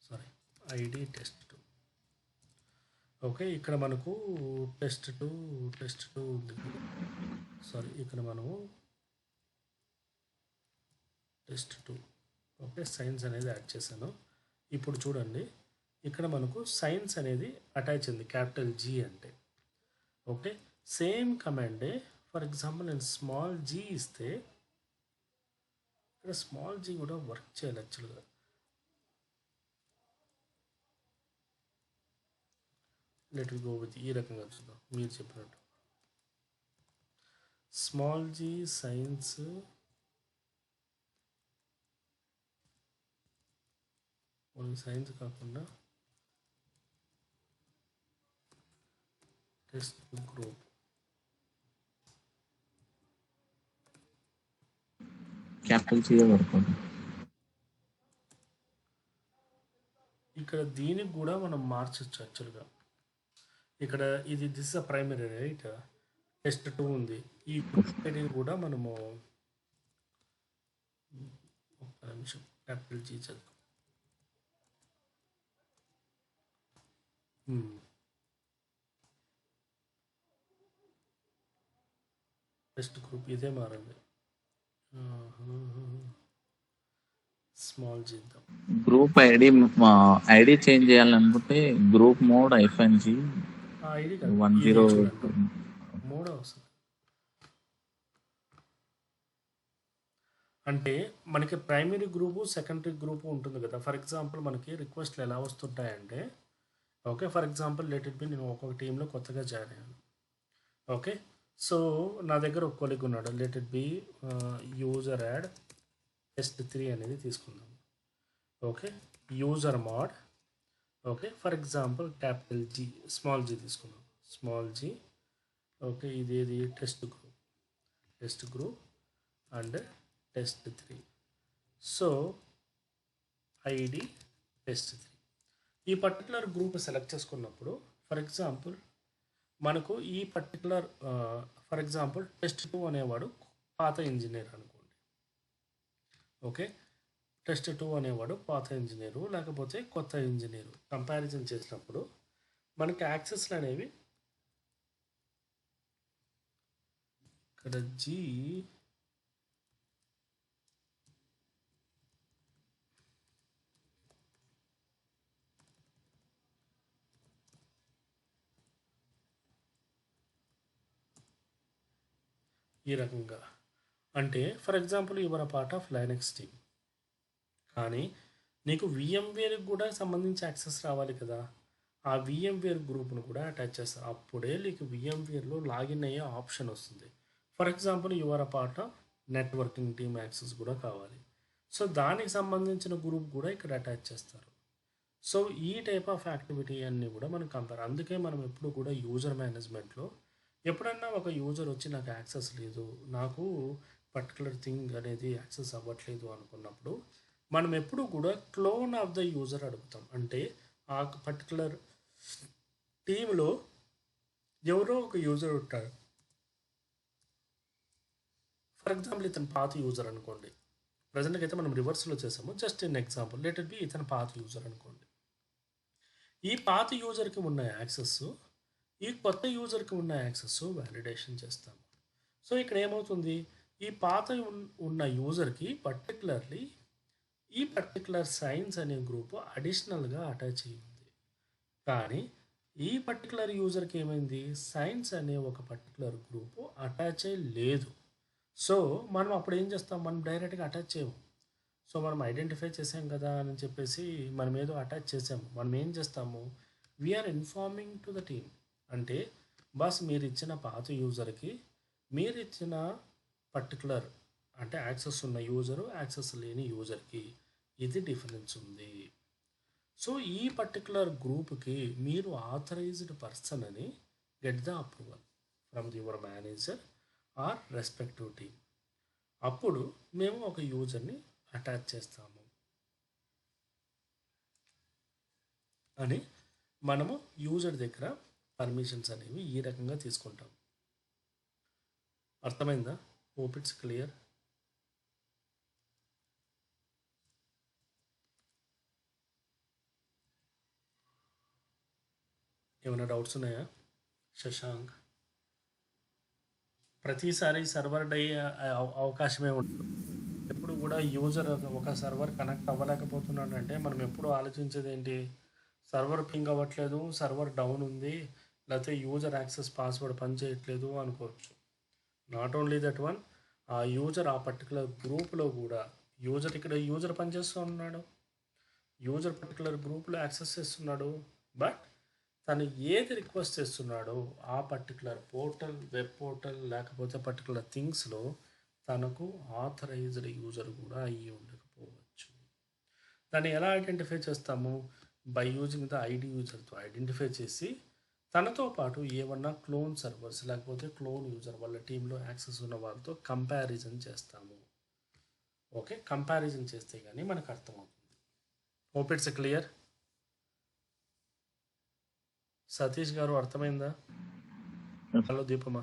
సారీ ఐడి టెస్ట్2. ఓకే, ఇక్కడ మనకు టెస్ట్2 ఉంది. సారీ, ఇక్కడ మనము టెస్ట్2 ఓకే సైన్స్ అనేది యాడ్ చేశాను. ఇప్పుడు చూడండి, ఇక్కడ మనకు సైన్స్ అనేది అటాచ్ ఉంది, క్యాపిటల్ జీ అంటే. ఓకే, సేమ్ కమాండే ఫర్ ఎగ్జాంపుల్ నేను స్మాల్ జీ ఇస్తే ఇక్కడ స్మాల్ జీ కూడా వర్క్ చేయాలి యాక్చువల్గా. లెట్ వి గో విత్ ఈ రకంగా చూద్దాం. మీరు చెప్పినట్టు small G science only science కాకుండా test group. Capital G work ఇక్కడ దీనికి కూడా మనం మార్చొచ్చు యాక్చువల్గా. ఇక్కడ ఇది this is a primary right, test 2 ఉంది. ఈ గ్రూప్ ఐడిని కూడా మనము ఒక్క నిమిషం క్యాపిటల్ జీ చదువు. టెస్ట్ గ్రూప్ ఇదే మారింది. స్మాల్ చేద్దాం. గ్రూప్ ఐడి చేంజ్ చేయాలనుకుంటే గ్రూప్ మోడ్ -G ఆ ఐడి కాదు, 10 ఇది చూడండి, మూడో వస్తుంది. అంటే మనకి ప్రైమరీ గ్రూపు సెకండరీ గ్రూపు ఉంటుంది కదా. ఫర్ ఎగ్జాంపుల్ మనకి రిక్వెస్ట్లు ఎలా వస్తుంటాయంటే, okay, for example let it be నేను ఒక్కొక్క టీంలో కొత్తగా జాయిన్ అయ్యాను. ఓకే, సో నా దగ్గర ఒక కొలీగ్ ఉన్నాడు. Let it be user add test 3 అనేది తీసుకుందాం. Okay, user mode. Okay, for example capital G, small G తీసుకుందాం, స్మాల్ జీ. ఓకే, ఇది test group and test 3. So ID test 3. ఈ పర్టికులర్ గ్రూప్ సెలెక్ట్ చేసుకున్నప్పుడు ఫర్ ఎగ్జాంపుల్ మనకు ఈ particular for example test 2 అనేవాడు పాత ఇంజనీర్ అనుకోండి. ఓకే, టెస్ట్ 2 అనేవాడు పాత ఇంజనీరు లేకపోతే కొత్త ఇంజనీరు. కంపారిజన్ చేసినప్పుడు మనకి యాక్సెస్లు అనేవి ఇక్కడ జీ ఈ రకంగా. అంటే for example your a part of Linux team, కానీ నీకు VMware కూడా సంబంధించి యాక్సెస్ రావాలి కదా. ఆ VMware గ్రూప్ను కూడా అటాచ్ చేస్తారు. అప్పుడే నీకు VMwareలో లాగిన్ అయ్యే ఆప్షన్ వస్తుంది. For example your a part of networking team access కూడా కావాలి. సో దానికి సంబంధించిన గ్రూప్ కూడా ఇక్కడ అటాచ్ చేస్తారు. సో ఈ టైప్ ఆఫ్ యాక్టివిటీ అన్నీ కూడా మనం కంపేర్. అందుకే మనం ఎప్పుడు కూడా యూజర్ మేనేజ్మెంట్లో ఎప్పుడన్నా ఒక యూజర్ వచ్చి నాకు యాక్సెస్ లేదు, నాకు పర్టికులర్ థింగ్ అనేది యాక్సెస్ అవ్వట్లేదు అనుకున్నప్పుడు మనం ఎప్పుడు కూడా క్లోన్ ఆఫ్ ద యూజర్ అడుగుతాం. అంటే ఆ పర్టికులర్ టీంలో ఎవరో ఒక యూజర్ ఉంటారు. ఫర్ ఎగ్జాంపుల్ ఇతను పాత యూజర్ అనుకోండి. ప్రజెంట్కి అయితే మనం రివర్స్లో చేసాము. Just in example let it B ఇతను పాత యూజర్ అనుకోండి. ఈ పాత యూజర్కి ఉన్న యాక్సెస్ ఈ కొత్త యూజర్కి ఉన్న యాక్సెస్ వ్యాలిడేషన్ చేస్తాము. సో ఇక్కడ ఏమవుతుంది, ఈ పాత ఉన్న యూజర్కి పర్టికులర్లీ ఈ పర్టికులర్ సైన్స్ అనే గ్రూప్ అడిషనల్గా అటాచ్ అయ్యింది. కానీ ఈ పర్టికులర్ యూజర్కి ఏమైంది, సైన్స్ అనే ఒక పర్టికులర్ గ్రూపు అటాచ్ అయ్యి లేదు. సో మనం అప్పుడు ఏం చేస్తాం, మనం డైరెక్ట్గా అటాచ్ చేయము. సో మనం ఐడెంటిఫై చేసాం కదా అని చెప్పేసి మనం ఏదో అటాచ్ చేసాము. మనం ఏం చేస్తాము, we are informing to the team. అంటే బస్ మీరు ఇచ్చిన పాత యూజర్కి మీరు ఇచ్చిన పర్టికులర్ అంటే యాక్సెస్ ఉన్న యూజరు యాక్సెస్ లేని యూజర్కి ఇది డిఫరెన్స్ ఉంది. సో ఈ పర్టికులర్ గ్రూప్కి మీరు ఆథరైజ్డ్ పర్సన్ అని get the approval from your manager or respective team. అప్పుడు మేము ఒక యూజర్ని అటాచ్ చేస్తాము అని మనము యూజర్ దగ్గర పర్మిషన్స్ అనేవి ఈ రకంగా తీసుకుంటాం. అర్థమైందా? Hope it's clear. ఏమైనా డౌట్స్ ఉన్నాయా శశాంక్? ప్రతిసారి సర్వర్ డే అవకాశమే ఉంటుంది. ఎప్పుడు కూడా యూజర్ ఒక సర్వర్ కనెక్ట్ అవ్వలేకపోతున్నాడు అంటే మనం ఎప్పుడు ఆలోచించేది ఏంటి, సర్వర్ పింగ్ అవ్వట్లేదు, సర్వర్ డౌన్ ఉంది, లేకపోతే యూజర్ యాక్సెస్ పాస్వర్డ్ పనిచేయట్లేదు అనుకోవచ్చు. నాట్ ఓన్లీ దట్ వన్, ఆ యూజర్ ఆ పర్టికులర్ గ్రూప్లో కూడా ఇక్కడ యూజర్ పనిచేస్తూ ఉన్నాడు, యూజర్ పర్టికులర్ గ్రూప్లో యాక్సెస్ చేస్తున్నాడు. బట్ తను ఏది రిక్వెస్ట్ చేస్తున్నాడో ఆ పర్టికులర్ పోర్టల్, వెబ్ పోర్టల్ లేకపోతే పర్టికులర్ థింగ్స్లో తనకు ఆథరైజ్డ్ యూజర్ కూడా అయ్యి ఉండకపోవచ్చు. దాన్ని ఎలా ఐడెంటిఫై చేస్తాము, బై యూజింగ్ ద ఐడి యూజర్తో ఐడెంటిఫై చేసి తనతో పాటు ఏమన్నా క్లోన్ సర్వర్స్ లేకపోతే క్లోన్ యూజర్ వాళ్ళ టీంలో యాక్సెస్ ఉన్న వాళ్ళతో కంపారిజన్ చేస్తాము. ఓకే, కంపారిజన్ చేస్తే కానీ మనకు అర్థమవుతుంది. Hope it's clear. సతీష్ గారు అర్థమైందా? హలో దీపమా,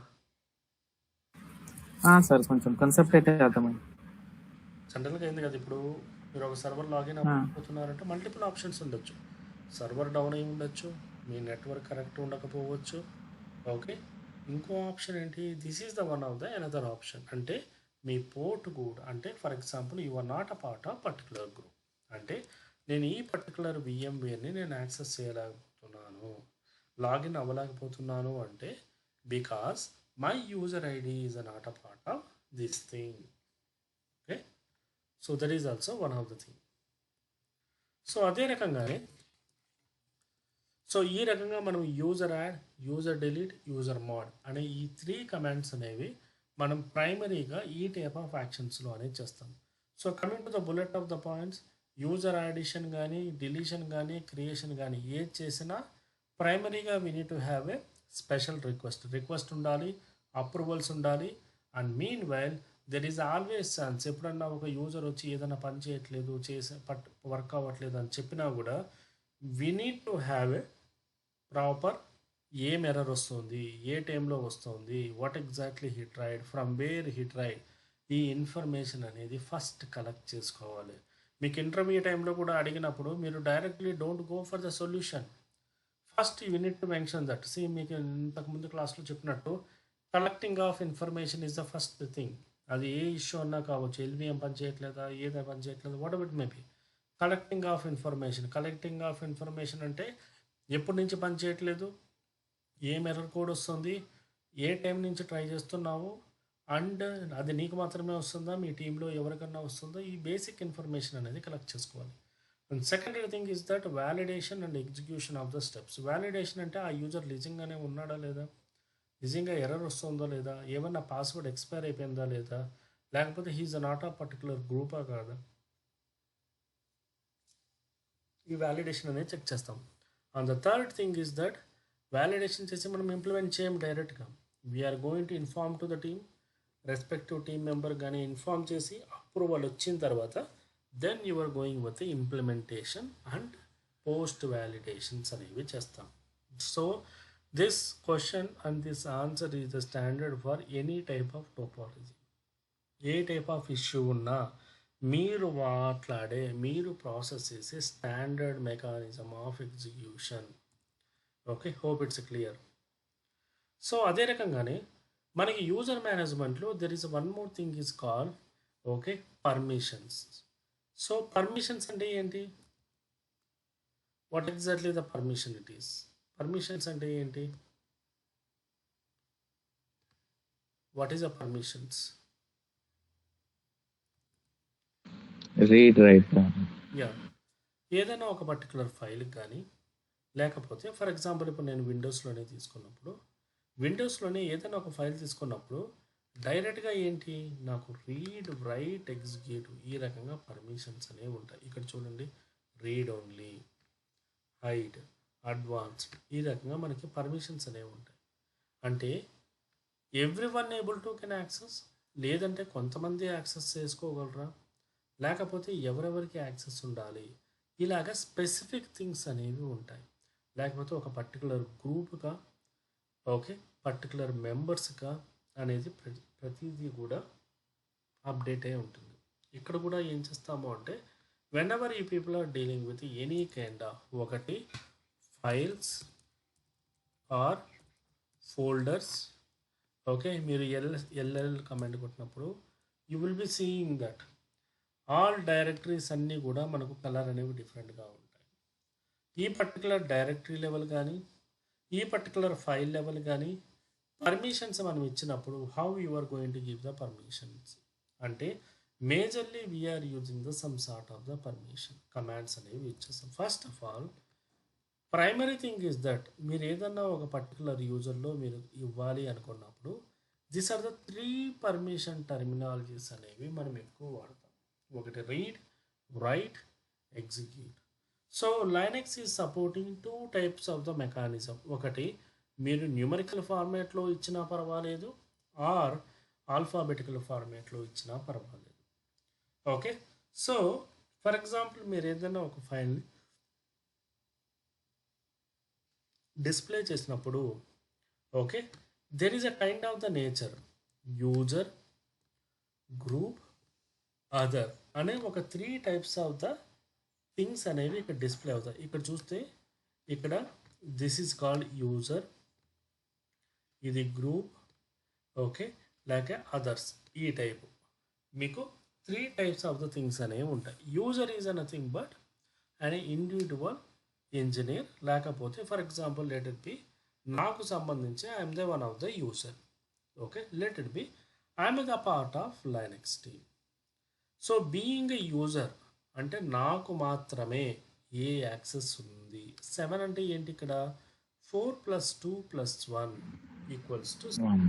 సార్ కొంచెం కాన్సెప్ట్ అయితే అర్థమైంది. జనరల్గా అయింది కదా. ఇప్పుడు మీరు ఒక సర్వర్ లాగిన్ ఆ, అవ్వబోతున్నారంటే మల్టిపుల్ ఆప్షన్స్ ఉండొచ్చు. సర్వర్ డౌన్ అయి ఉండొచ్చు, మీ నెట్వర్క్ కరెక్ట్ ఉండకపోవచ్చు. ఓకే, ఇంకో ఆప్షన్ ఏంటి? This is the one of the another option. అంటే మీ పోర్ట్ కూడా, అంటే for example you are not a part of particular group. అంటే నేను ఈ పర్టికులర్ VMwareని నేను యాక్సెస్ చేయలేకపోతున్నాను, లాగిన్ అవ్వలేకపోతున్నాను అంటే because my user ID is not a part of this thing. Okay, so that is also one of the thing. So అదే రకంగానే, so ఈ రకంగా మనం user add, user delete, user mode అనే ఈ 3 కమాండ్స్ అనేవి మనం ప్రైమరీగా ఈ టైప్ ఆఫ్ యాక్షన్స్లో అనేది చేస్తాం. So coming to the bullet of the points, user addition కానీ, డిలీషన్ కానీ, క్రియేషన్ కానీ ఏది చేసినా ప్రైమరీగా we need to have A special request ఉండాలి, అప్రూవల్స్ ఉండాలి. And mean while there is always chance, ఎప్పుడన్నా ఒక యూజర్ వచ్చి ఏదైనా పని చేయట్లేదు, వర్క్ అవ్వట్లేదు అని చెప్పినా కూడా we need to have a proper ఏం ఎర్రర్ వస్తుంది, ఏ టైంలో వస్తుంది, what exactly he tried, from where he tried, ఈ ఇన్ఫర్మేషన్ అనేది ఫస్ట్ కలెక్ట్ చేసుకోవాలి. మీకు ఇంటర్వ్యూ టైంలో కూడా అడిగినప్పుడు మీరు directly don't go for the solution. First you need to mention that. See, మీకు ఇంతకుముందు క్లాస్లో చెప్పినట్టు collecting of information is the first thing. అది ఏ ఇష్యూ అన్నా కావచ్చు, LVM పని చేయట్లేదా, ఏదైనా పని చేయట్లేదు, what ever it may be. Collecting of information అంటే ఎప్పటి నుంచి పని చేయట్లేదు, ఏం ఎర్రర్ కోడ్ వస్తుంది, ఏ టైం నుంచి ట్రై చేస్తున్నావు, అండ్ అది నీకు మాత్రమే వస్తుందా, మీ టీంలో ఎవరికన్నా వస్తుందా, ఈ బేసిక్ ఇన్ఫర్మేషన్ అనేది కలెక్ట్ చేసుకోవాలి. And secondary thing is that validation and execution of the steps. Validation అంటే ఆ యూజర్ నిజంగానే ఉన్నాడా లేదా, నిజంగా ఎర్రర్ వస్తుందో లేదా, ఏమన్నా పాస్వర్డ్ ఎక్స్పైర్ అయిపోయిందా లేదా, లేకపోతే హీఈస్ నాట్ ఆ పర్టికులర్ గ్రూపా కాదా, ఈ వ్యాలిడేషన్ అనేది చెక్ చేస్తాం. And the third thing is that validation చేసి మనం ఇంప్లిమెంట్ చేయం డైరెక్ట్గా. We are going to inform to the team, respective team member కానీ ఇన్ఫార్మ్ చేసి అప్రూవల్ వచ్చిన తర్వాత then you are going with implementation and post validations అనేవి చేస్తాం. So this question and this answer is the standard for any type of topology. ఏ type of issue ఉన్నా మీరు process చేసే standard mechanism of execution. Okay, hope it's clear. So అదే రకంగానే మనకి user మేనేజ్మెంట్లో there is one more thing is call okay permissions. So permissions అంటే ఏంటి, what exactly the permission it is. Permissions అంటే ఏంటి, what is the permissions? Read write. Yeah, ఏదైనా ఒక పర్టికులర్ ఫైల్కి కానీ, లేకపోతే ఫర్ ఎగ్జాంపుల్ ఇప్పుడు నేను విండోస్లోనే తీసుకున్నప్పుడు, విండోస్లోనే ఏదైనా ఒక ఫైల్ తీసుకున్నప్పుడు డైరెక్ట్గా ఏంటి, నాకు రీడ్, రైట్, ఎగ్జిక్యూట్ ఈ రకంగా పర్మిషన్స్ అనేవి ఉంటాయి. ఇక్కడ చూడండి, రీడ్ ఓన్లీ, హైడ్, అడ్వాన్స్డ్, ఈ రకంగా మనకి పర్మిషన్స్ అనేవి ఉంటాయి. అంటే every one able to can access, లేదంటే కొంతమంది యాక్సెస్ చేసుకోగలరా, లేకపోతే ఎవరెవరికి యాక్సెస్ ఉండాలి, ఇలాగ స్పెసిఫిక్ థింగ్స్ అనేవి ఉంటాయి. లేకపోతే ఒక పర్టికులర్ గ్రూప్గా, ఓకే పర్టికులర్ మెంబర్స్గా అనేది ప్రతిదీ కూడా అప్డేట్ అయి ఉంటుంది. ఇక్కడ కూడా ఏం చేస్తాము అంటే వెన్ ఎవర్ ఈ people are dealing with any kind of ఒకటి ఫైల్స్ ఆర్ ఫోల్డర్స్. ఓకే, మీరు ఎల్ఎల్ కమాండ్ కొట్టినప్పుడు you will be seeing that all directories అన్నీ కూడా మనకు కలర్ అనేవి డిఫరెంట్గా ఉంటాయి. ఈ పర్టికులర్ డైరెక్టరీ లెవెల్ కానీ, ఈ పర్టికులర్ ఫైల్ లెవెల్ కానీ పర్మిషన్స్ మనం ఇచ్చినప్పుడు how you are going to give the permissions అంటే majorly we are using the some sort of the permission commands అనేవి ఇచ్చేస్తాం. First of all primary thing is that మీరు ఏదన్నా ఒక పర్టికులర్ యూజర్లో మీరు ఇవ్వాలి అనుకున్నప్పుడు this are the 3 permission terminologies అనేవి మనం ఎక్కువ వాడతాం. ఒకటి read, write, execute. So Linux is supporting 2 types of the mechanism. ఒకటి మీరు న్యూమరికల్ ఫార్మేట్లో ఇచ్చినా పర్వాలేదు, ఆర్ ఆల్ఫాబెటికల్ ఫార్మేట్లో ఇచ్చినా పర్వాలేదు. ఓకే, సో ఫర్ ఎగ్జాంపుల్ మీరు ఏదైనా ఒక ఫైల్ని డిస్ప్లే చేసినప్పుడు okay there is a kind of the nature user group other అనే ఒక 3 టైప్స్ ఆఫ్ ద థింగ్స్ అనేవి ఇక్కడ డిస్ప్లే అవుతాయి. ఇక్కడ చూస్తే ఇక్కడ దిస్ ఈజ్ కాల్డ్ యూజర్, ఇది గ్రూప్ ఓకే లేక అదర్స్. ఈ టైపు మీకు 3 టైప్స్ ఆఫ్ ద థింగ్స్ అనేవి ఉంటాయి. యూజర్ ఈజ్ నథింగ్ బట్ అనే ఇండివిజువల్ ఇంజనీర్, లేకపోతే for example let it B నాకు సంబంధించి I'm the one of the user okay let it B I'm the part of Linux team. So being a user అంటే నాకు మాత్రమే ఏ access ఉంది. 7 అంటే ఏంటి ఇక్కడ 4 + 2 + 1 = 7.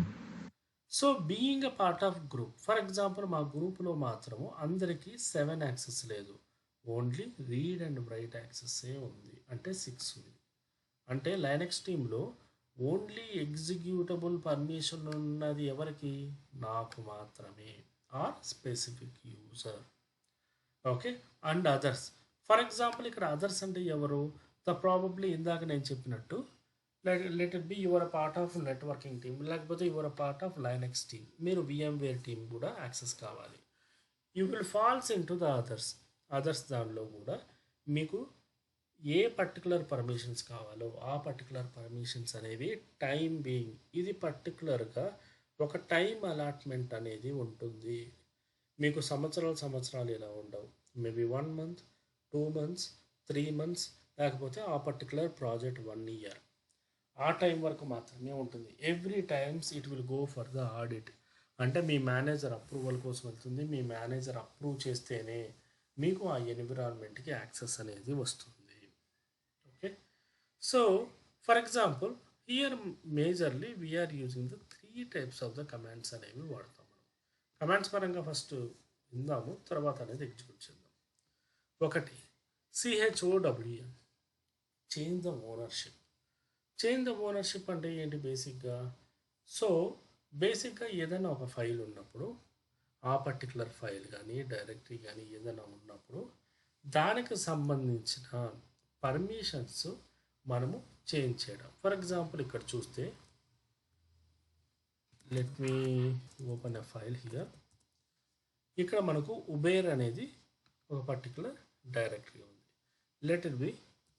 So being a part of group for example మా గ్రూప్లో మాత్రము అందరికీ 7 యాక్సెస్ లేదు, ఓన్లీ రీడ్ అండ్ రైట్ యాక్సెస్సే ఉంది అంటే 6 ఉంది. అంటే లైనక్స్ టీంలో ఓన్లీ ఎగ్జిక్యూటబుల్ పర్మిషన్ ఉన్నది ఎవరికి, నాకు మాత్రమే, or specific user okay. And others for example ఇక్కడ అదర్స్ అంటే ఎవరు, ప్రాబబ్లీ ఇందాక నేను చెప్పినట్టు let it be your part of networking team, లేకపోతే your part of Linux team, మీరు VMware టీమ్ కూడా యాక్సెస్ కావాలి. You will falls in to the others దానిలో కూడా మీకు ఏ పర్టికులర్ పర్మిషన్స్ కావాలో ఆ పర్టికులర్ పర్మిషన్స్ అనేవి టైం బీయింగ్ ఇది పర్టికులర్గా ఒక టైం అలాట్మెంట్ అనేది ఉంటుంది. మీకు సంవత్సరాలు ఇలా ఉండవు, మేబీ 1 month 2 months 3 months లేకపోతే ఆ పర్టికులర్ ప్రాజెక్ట్ 1 year ఆ టైం వరకు మాత్రమే ఉంటుంది. Every times it will go for the audit అంటే మీ మేనేజర్ అప్రూవల్ కోసం వెళ్తుంది. మీ మేనేజర్ అప్రూవ్ చేస్తేనే మీకు ఆ ఎన్విరాన్మెంట్కి యాక్సెస్ అనేది వస్తుంది okay. So for example here majorly we are using the 3 types of the commands అనేవి వాడతాం. మనం కమాండ్స్ పరంగా ఫస్ట్ విందాము, తర్వాత అనేది ఎగ్జిక్యూట్ చేద్దాం. ఒకటి CHOWN change the ownership. Change the ownership అంటే ఏంటి బేసిక్గా, సో బేసిక్గా ఏదైనా ఒక ఫైల్ ఉన్నప్పుడు ఆ పర్టికులర్ ఫైల్ కానీ డైరెక్టరీ కానీ ఏదైనా ఉన్నప్పుడు దానికి సంబంధించిన పర్మిషన్స్ మనము చేంజ్ చేయడం. ఫర్ ఎగ్జాంపుల్ ఇక్కడ చూస్తే let me open a file here. ఇక్కడ మనకు ఉబేర్ అనేది ఒక పర్టికులర్ డైరెక్టరీ ఉంది. Let it be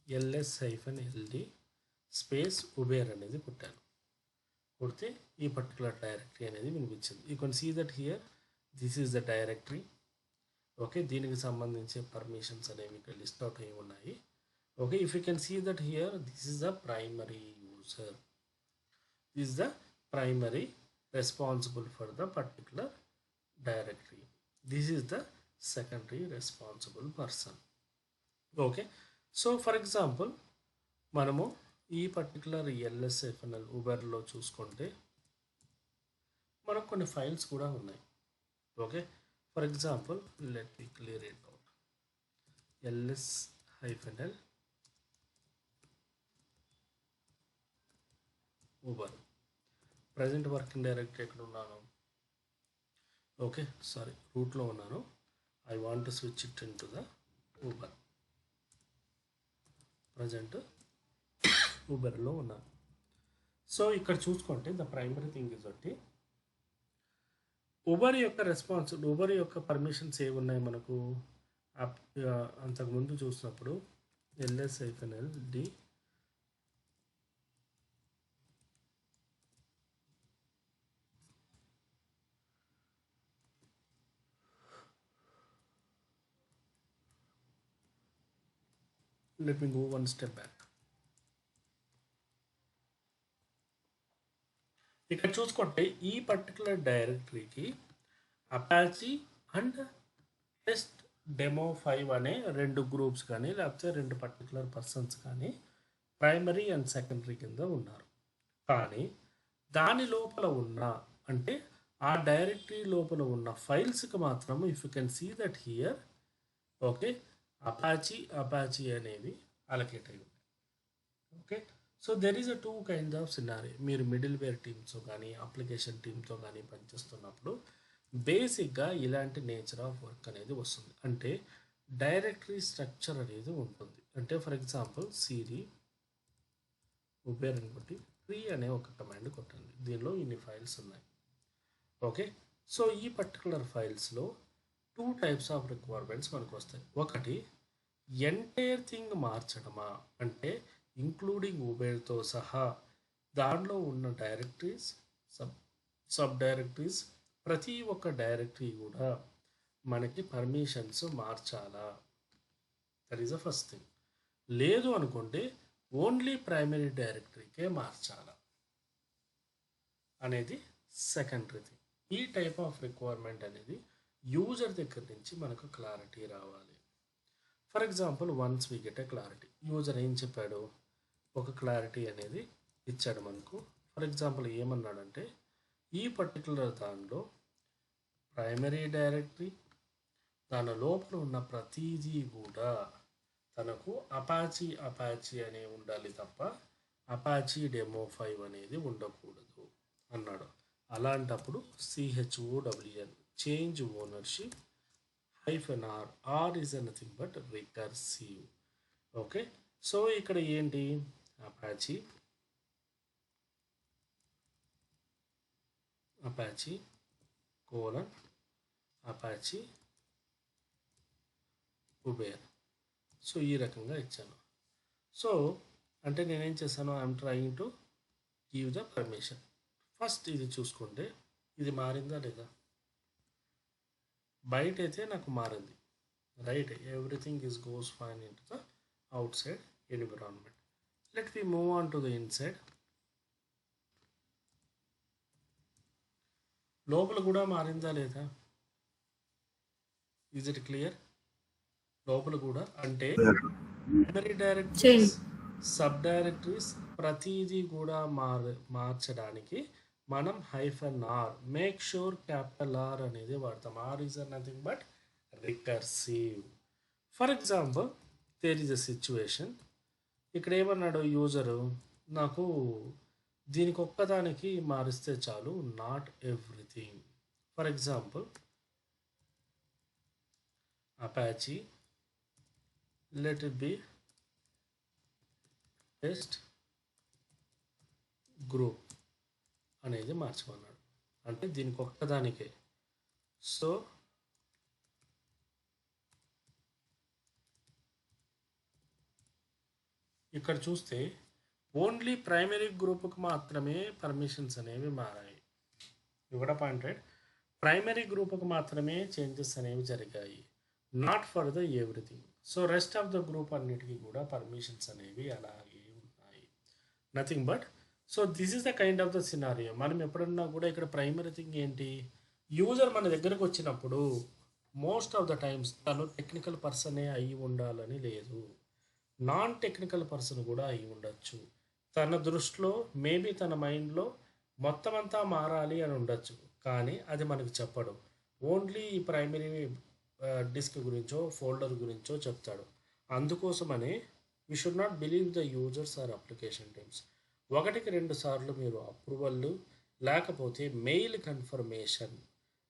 ls-ld space Uber అనేది కొట్టాను. కొడితే ఈ పర్టికులర్ డైరెక్టరీ అనేది వినిపించింది. You can see that here this is the directory okay. దీనికి సంబంధించి పర్మిషన్స్ అనేవి ఇక్కడ లిస్ట్ అవుట్ అయి ఉన్నాయి okay. If you can see that here this is the primary user, this is the primary responsible for the particular directory, this is the secondary responsible person okay. So for example మనము ఈ particular LSFNL ఉబర్లో చూసుకుంటే మనకు కొన్ని files కూడా ఉన్నాయి okay. For example let me clear it out. ls-l Uber present working directory ఎక్కడ ఉన్నాను okay, sorry రూట్లో ఉన్నాను. I want to switch it in to the Uber. Present ఉబర్లో ఉన్నాను. సో ఇక్కడ చూసుకుంటే ద ప్రైమరీ థింగ్ ఇస్ ఒకటి ఉబర్ యొక్క ఉబర్ యొక్క పర్మిషన్స్ ఏమి ఉన్నాయి మనకు అంతకుముందు చూసినప్పుడు ls-d let me go one step back. ఇక్కడ చూసుకుంటే ఈ పర్టికులర్ డైరెక్టరీకి అపాచీ అండ్ టెస్ట్ డెమో 5 అనే 2 గ్రూప్స్ కానీ లేకపోతే 2 పర్టికులర్ పర్సన్స్ కానీ ప్రైమరీ అండ్ సెకండరీ కింద ఉన్నారు. కానీ దాని లోపల ఉన్న అంటే ఆ డైరెక్టరీ లోపల ఉన్న ఫైల్స్కి మాత్రం if you can see that here okay Apache అనేవి అలకేట్ అయి ఉన్నాయి okay. So there is 2 kinds of scenario. మీరు మిడిల్వేర్ టీమ్తో కానీ అప్లికేషన్ టీమ్తో కానీ పనిచేస్తున్నప్పుడు బేసిక్గా ఇలాంటి నేచర్ ఆఫ్ వర్క్ అనేది వస్తుంది. అంటే డైరెక్టరీ స్ట్రక్చర్ అనేది ఉంటుంది. అంటే ఫర్ ఎగ్జాంపుల్ సిడి ఉబేర్ అని కొట్టి ట్రీ అనే ఒక కమాండ్ కొట్టండి. దీనిలో ఇన్ని ఫైల్స్ ఉన్నాయి. ఓకే, సో ఈ పర్టికులర్ ఫైల్స్లో 2 టైప్స్ ఆఫ్ రిక్వైర్మెంట్స్ మనకు వస్తాయి. ఒకటి ఎంటైర్ థింగ్ మార్చడమా, అంటే ఇంక్లూడింగ్ ఉబేర్తో సహా దాంట్లో ఉన్న డైరెక్టరీస్, సబ్ డైరెక్టరీస్, ప్రతి ఒక్క డైరెక్టరీ కూడా మనకి పర్మిషన్స్ మార్చాలా. That is the first thing. లేదు అనుకుంటే ఓన్లీ ప్రైమరీ డైరెక్టరీకే మార్చాలా అనేది సెకండరీ థింగ్. ఈ టైప్ ఆఫ్ రిక్వైర్మెంట్ అనేది యూజర్ దగ్గర నుంచి మనకు క్లారిటీ రావాలి. For example, once we get a clarity, user ఏం చెప్పాడు, ఒక క్లారిటీ అనేది ఇచ్చాడు మనకు. ఫర్ ఎగ్జాంపుల్ ఏమన్నాడంటే, ఈ పర్టికులర్ దానిలో ప్రైమరీ డైరెక్టరీ దాని లోపల ఉన్న ప్రతిదీ కూడా తనకు అపాచీ అనే ఉండాలి తప్ప అపాచీ డెమో 5 అనేది ఉండకూడదు అన్నాడు. అలాంటప్పుడు CHOWN change ownership -R is nothing but recursive. Okay, so ఇక్కడ ఏంటి, అపాచీ అపాచీ ఉబేర్. సో ఈ రకంగా ఇచ్చాను. సో అంటే నేనేం చేశాను, I'm trying to give the permission. First ఇది చూసుకుంటే ఇది మారిందా లేదా, బయట అయితే నాకు మారింది, right, everything is goes fine in to the outside environment. Let we move on to the inside. లోపల కూడా మారిందా లేదా, ఈజ్ ఇట్ క్లియర్? లోపల కూడా అంటే ప్రైమరీ డైరెక్టరీస్, సబ్ డైరెక్టరీస్ ప్రతిదీ కూడా మార్చడానికి మనం -R, మేక్ షూర్ R అనేది వాడతాం. R is nothing but recursive. For example, there is a situation, ఇక్కడ ఏమన్నాడు యూజరు, నాకు దీనికి ఒక్కదానికి మారిస్తే చాలు, not everything. For example, Apache let it be test group అనేది మార్చమన్నాడు. అంటే దీనికి ఒక్కదానికే. సో ఇక్కడ చూస్తే ఓన్లీ ప్రైమరీ గ్రూప్కి మాత్రమే పర్మిషన్స్ అనేవి మారాయి. ఇవ్వడ పాయింట్ రైట్, ప్రైమరీ గ్రూప్కి మాత్రమే చేంజెస్ అనేవి జరిగాయి, not for the everything. So rest of the group అన్నిటికీ కూడా పర్మిషన్స్ అనేవి అలాగే ఉన్నాయి, nothing but. So this is the kind of the scenario. మనం ఎప్పుడన్నా కూడా ఇక్కడ ప్రైమరీ థింగ్ ఏంటి, యూజర్ మన దగ్గరకు వచ్చినప్పుడు మోస్ట్ ఆఫ్ ద టైమ్స్ తను టెక్నికల్ పర్సనే అయి ఉండాలని లేదు, నాన్ టెక్నికల్ పర్సన్ కూడా అయి ఉండొచ్చు. తన దృష్టిలో మేబీ తన మైండ్లో మొత్తం అంతా మారాలి అని ఉండొచ్చు, కానీ అది మనకు చెప్పడు. ఓన్లీ ఈ ప్రైమరీ డిస్క్ గురించో ఫోల్డర్ గురించో చెప్తాడు. అందుకోసమని we should not believe the users or application teams. 1-2 సార్లు మీరు అప్రూవల్ లేకపోతే మెయిల్ కన్ఫర్మేషన్,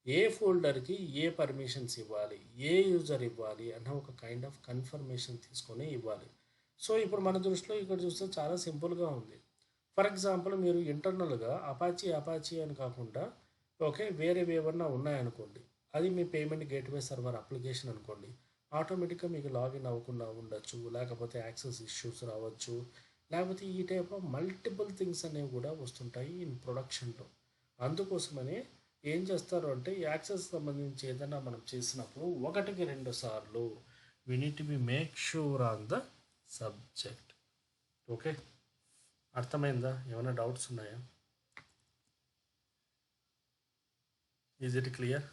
ఏ ఫోల్డర్కి ఏ పర్మిషన్స్ ఇవ్వాలి, ఏ యూజర్ ఇవ్వాలి అన్న ఒక కైండ్ ఆఫ్ కన్ఫర్మేషన్ తీసుకొని ఇవ్వాలి. సో ఇప్పుడు మన దృష్టిలో ఇక్కడ చూస్తే చాలా సింపుల్గా ఉంది. ఫర్ ఎగ్జాంపుల్, మీరు ఇంటర్నల్గా అపాచీ అని కాకుండా ఓకే వేరే ఏమన్నా ఉన్నాయనుకోండి, అది మీ పేమెంట్ గేట్వే సర్వర్ అప్లికేషన్ అనుకోండి, ఆటోమేటిక్గా మీకు లాగిన్ అవ్వకుండా ఉండొచ్చు, లేకపోతే యాక్సెస్ ఇష్యూస్ రావచ్చు, లేకపోతే ఈ టైప్ ఆఫ్ మల్టిపుల్ థింగ్స్ అనేవి కూడా వస్తుంటాయి ఇన్ ప్రొడక్షన్లో. అందుకోసమనే ఏం చేస్తారు అంటే, యాక్సెస్ సంబంధించి ఏదైనా మనం చేసినప్పుడు 1-2 సార్లు we need to be make sure on the subject. Okay, అర్థమైందా? ఏమైనా డౌట్స్ ఉన్నాయా? Is it clear?